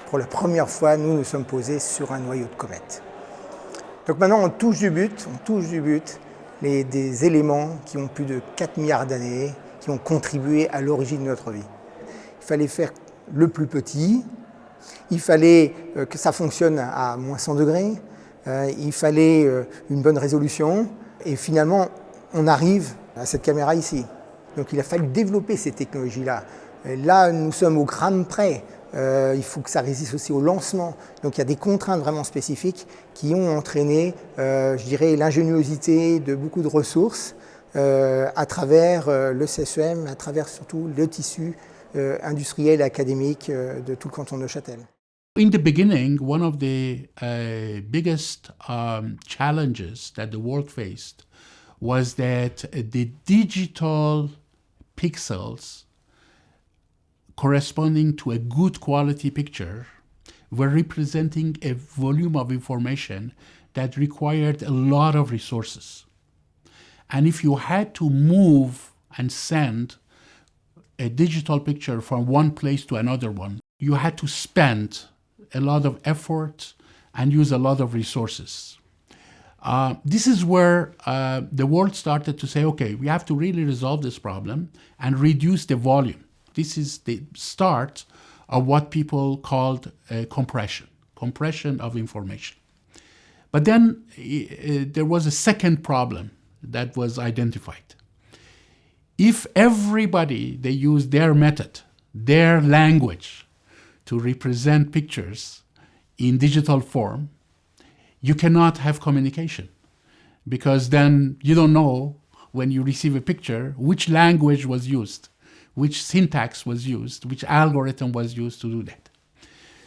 Speaker 6: pour la première fois, nous sommes posés sur un noyau de comète. Donc maintenant, on touche du but, des éléments qui ont plus de 4 milliards d'années, qui ont contribué à l'origine de notre vie. Il fallait faire le plus petit, il fallait que ça fonctionne à moins 100 degrés, il fallait une bonne résolution, et finalement, on arrive à cette caméra ici. Donc il a fallu développer ces technologies-là. Là, nous sommes au gramme près. Il faut que ça résiste aussi au lancement. Donc il y a des contraintes vraiment spécifiques qui ont entraîné, je dirais, l'ingéniosité de beaucoup de ressources à travers le CSEM, à travers surtout le tissu industriel et académique de tout le canton de Neuchâtel.
Speaker 1: In the beginning, one of the biggest challenges that the world faced was that the digital pixels corresponding to a good quality picture were representing a volume of information that required a lot of resources. And if you had to move and send a digital picture from one place to another one, you had to spend a lot of effort and use a lot of resources. This is where the world started to say, okay, we have to really resolve this problem and reduce the volume. This is the start of what people called compression of information. But then there was a second problem that was identified. If everybody, they used their method, their language to represent pictures in digital form, you cannot have communication, because then you don't know when you receive a picture which language was used, which syntax was used, which algorithm was used to do that.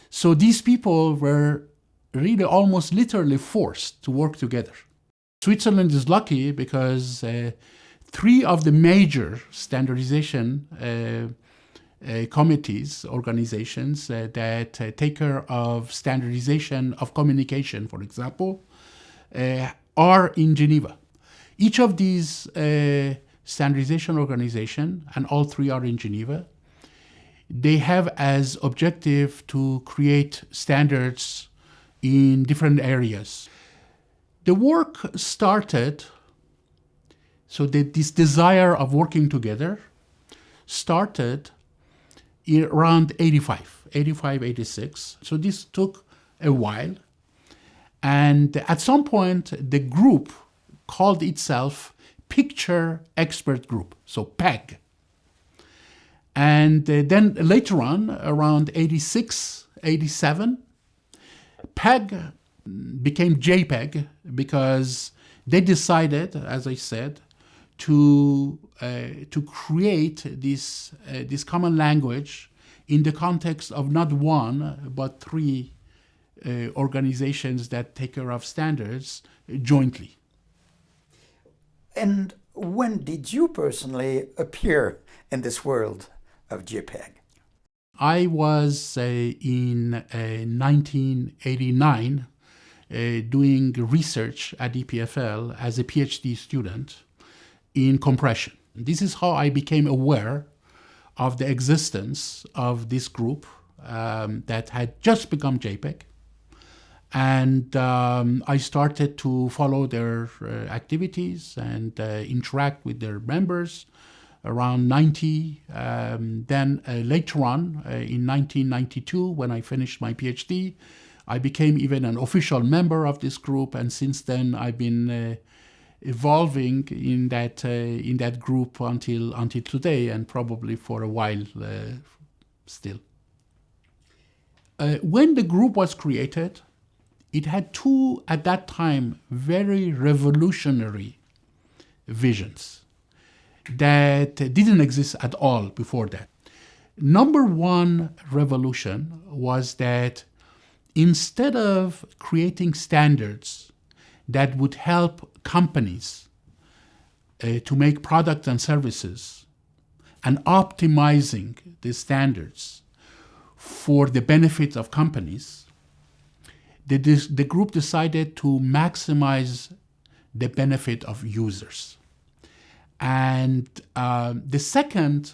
Speaker 1: So these people were really almost literally forced to work together. Switzerland is lucky because 3 of the major standardization committees, organizations that take care of standardization of communication, for example, are in Geneva. Each of these standardization organizations, and all 3 are in Geneva, they have as objective to create standards in different areas. The work started, so this desire of working together started around 85, 86. So this took a while. And at some point, the group called itself Picture Expert Group, so PEG. And then later on, around 86, 87, PEG became JPEG because they decided, as I said, to create this common language in the context of not 1 but 3 organizations that take care of standards jointly.
Speaker 4: And when did you personally appear in this world of JPEG?
Speaker 1: I was in 1989 doing research at EPFL as a PhD student in compression. This is how I became aware of the existence of this group that had just become JPEG. And I started to follow their activities and interact with their members around 90. Then later on, in 1992, when I finished my PhD, I became even an official member of this group. And since then, I've been evolving in that group until today, and probably for a while still. When the group was created, it had 2, at that time, very revolutionary visions that didn't exist at all before that. Number 1 revolution was that instead of creating standards that would help companies to make products and services and optimizing the standards for the benefit of companies, the group decided to maximize the benefit of users. And the second,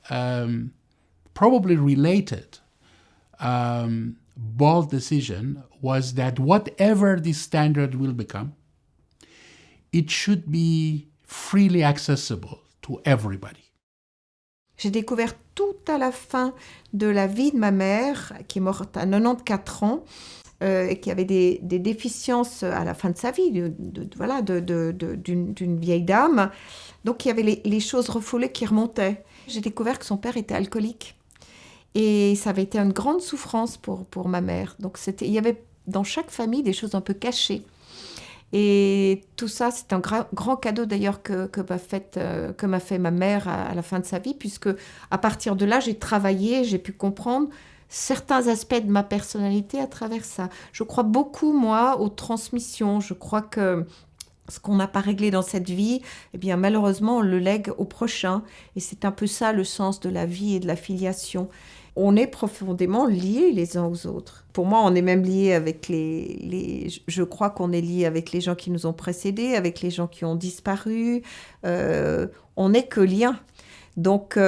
Speaker 1: probably related, bold decision was that whatever this standard will become, it should be freely accessible to everybody.
Speaker 8: J'ai découvert tout à la fin de la vie de ma mère, qui est morte à 94 ans, et qui avait des déficiences à la fin de sa vie, d'une vieille dame. Donc il y avait les choses refoulées qui remontaient. J'ai découvert que son père était alcoolique. Et ça avait été une grande souffrance pour ma mère. Donc il y avait dans chaque famille des choses un peu cachées. Et tout ça, c'est un grand cadeau d'ailleurs que m'a fait ma mère à la fin de sa vie, puisque à partir de là, j'ai travaillé, j'ai pu comprendre certains aspects de ma personnalité à travers ça. Je crois beaucoup, moi, aux transmissions. Je crois que ce qu'on n'a pas réglé dans cette vie, eh bien, malheureusement, on le lègue au prochain. Et c'est un peu ça le sens de la vie et de la filiation. On est profondément liés les uns aux autres. Pour moi, on est même liés avec je crois qu'on est liés avec les gens qui nous ont précédés, avec les gens qui ont disparu. On n'est que liens. Donc,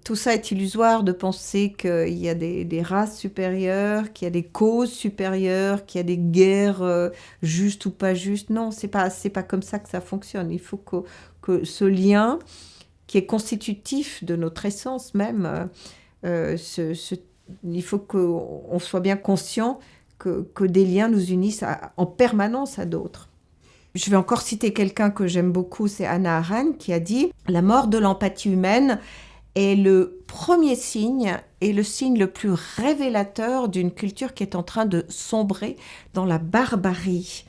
Speaker 8: tout ça est illusoire de penser qu'il y a des races supérieures, qu'il y a des causes supérieures, qu'il y a des guerres justes ou pas justes. Non, c'est pas comme ça que ça fonctionne. Il faut que ce lien, qui est constitutif de notre essence même, il faut qu'on soit bien conscient que des liens nous unissent en permanence à d'autres. Je vais encore citer quelqu'un que j'aime beaucoup, c'est Hannah Arendt, qui a dit « La mort de l'empathie humaine est le premier signe et le signe le plus révélateur d'une culture qui est en train de sombrer dans la barbarie. »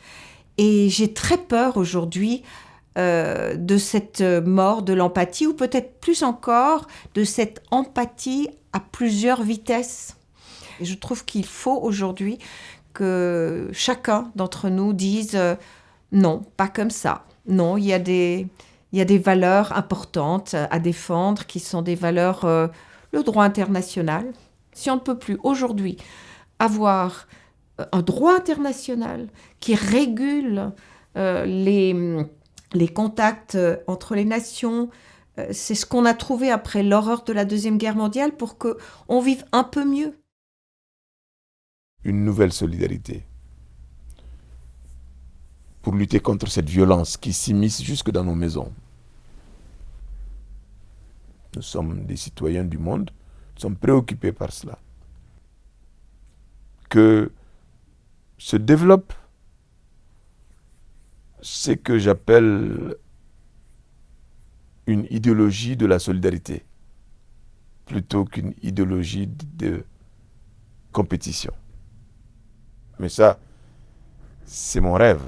Speaker 8: Et j'ai très peur aujourd'hui de cette mort de l'empathie, ou peut-être plus encore de cette empathie à plusieurs vitesses. Et je trouve qu'il faut aujourd'hui que chacun d'entre nous dise non, pas comme ça. Non, il y a des valeurs importantes à défendre qui sont des valeurs, le droit international. Si on ne peut plus aujourd'hui avoir un droit international qui régule les contacts entre les nations, c'est ce qu'on a trouvé après l'horreur de la Deuxième Guerre mondiale pour qu'on vive un peu mieux.
Speaker 11: Une nouvelle solidarité pour lutter contre cette violence qui s'immisce jusque dans nos maisons. Nous sommes des citoyens du monde, nous sommes préoccupés par cela. Que se développe ce que j'appelle une idéologie de la solidarité, plutôt qu'une idéologie de compétition. Mais ça, c'est mon rêve.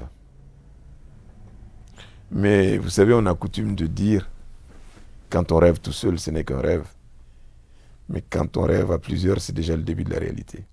Speaker 11: Mais vous savez, on a coutume de dire, quand on rêve tout seul, ce n'est qu'un rêve. Mais quand on rêve à plusieurs, c'est déjà le début de la réalité.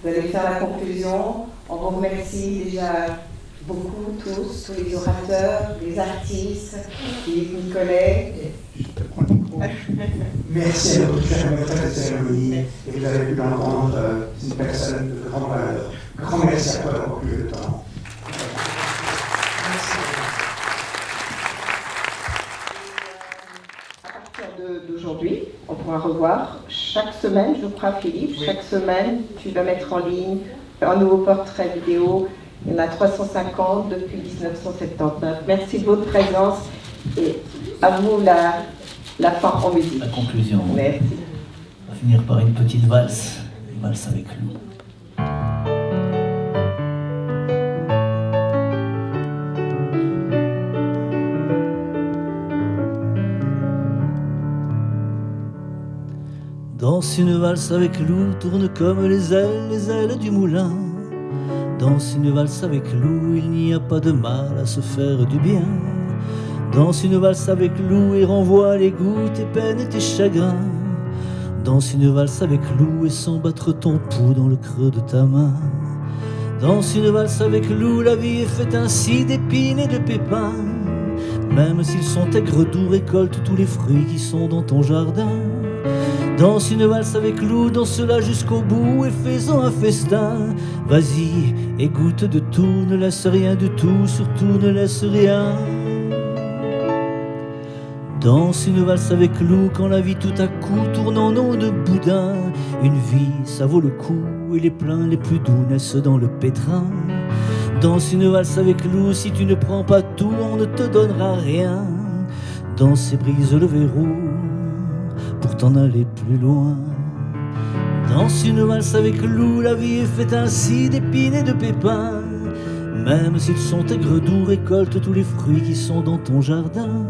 Speaker 7: Vous allez faire la conclusion. On vous remercie déjà beaucoup tous les orateurs, les artistes, Philippe Nicolet.
Speaker 6: Merci à vous faire maître de cérémonie et vous avez pu l'entendre, une personne de grande valeur. Grand merci à toi d'avoir pris le temps.
Speaker 7: D'aujourd'hui, on pourra revoir chaque semaine, je crois Philippe, chaque semaine tu vas mettre en ligne un nouveau portrait vidéo. Il y en a 350 depuis 1979. Merci de votre présence et à vous la fin en musique.
Speaker 27: La conclusion.
Speaker 7: Merci.
Speaker 27: On va finir par une petite valse, une valse avec nous. Danse une valse avec Lou, tourne comme les ailes du moulin. Danse une valse avec Lou, il n'y a pas de mal à se faire du bien. Danse une valse avec Lou et renvoie les goûts, tes peines et tes chagrins. Danse une valse avec Lou et sens battre ton pouls dans le creux de ta main.
Speaker 9: Danse une valse avec loup, la vie est faite ainsi d'épines et de pépins. Même s'ils sont aigres doux, récolte tous les fruits qui sont dans ton jardin. Danse une valse avec loup, danse-la jusqu'au bout et fais-en un festin. Vas-y et goûte de tout, ne laisse rien du tout, surtout ne laisse rien. Danse une valse avec loup quand la vie tout à coup tourne en eau de boudin. Une vie, ça vaut le coup et les pleins les plus doux naissent dans le pétrin. Danse une valse avec loup, si tu ne prends pas tout, on ne te donnera rien. Danse et brise le verrou pour t'en aller plus loin. Danse une valse avec loup, la vie est faite ainsi d'épines et de pépins. Même s'ils sont aigres doux, récolte tous les fruits qui sont dans ton jardin.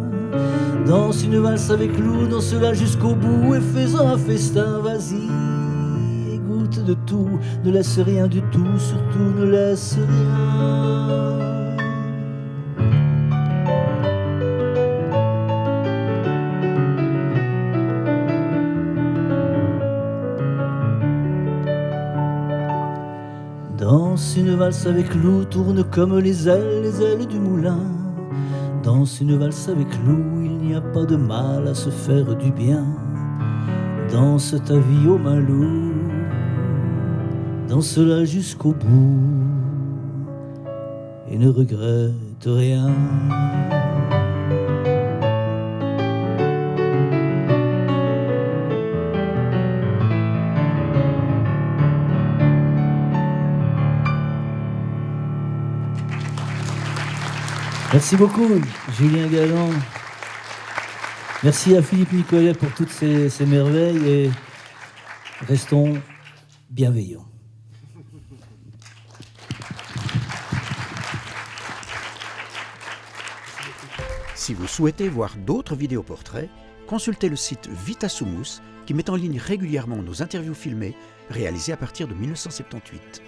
Speaker 9: Danse une valse avec loup, danse-la jusqu'au bout et fais-en un festin. Vas-y et goûte de tout, ne laisse rien du tout, surtout ne laisse rien. Danse une valse avec loup, tourne comme les ailes du moulin. Danse une valse avec loup, il n'y a pas de mal à se faire du bien. Danse ta vie au malou, danse-la jusqu'au bout et ne regrette rien. Merci beaucoup, Julien Galland. Merci à Philippe Nicolet pour toutes ces merveilles et restons bienveillants.
Speaker 4: Si vous souhaitez voir d'autres vidéoportraits, consultez le site Vitassumus qui met en ligne régulièrement nos interviews filmées réalisées à partir de 1978.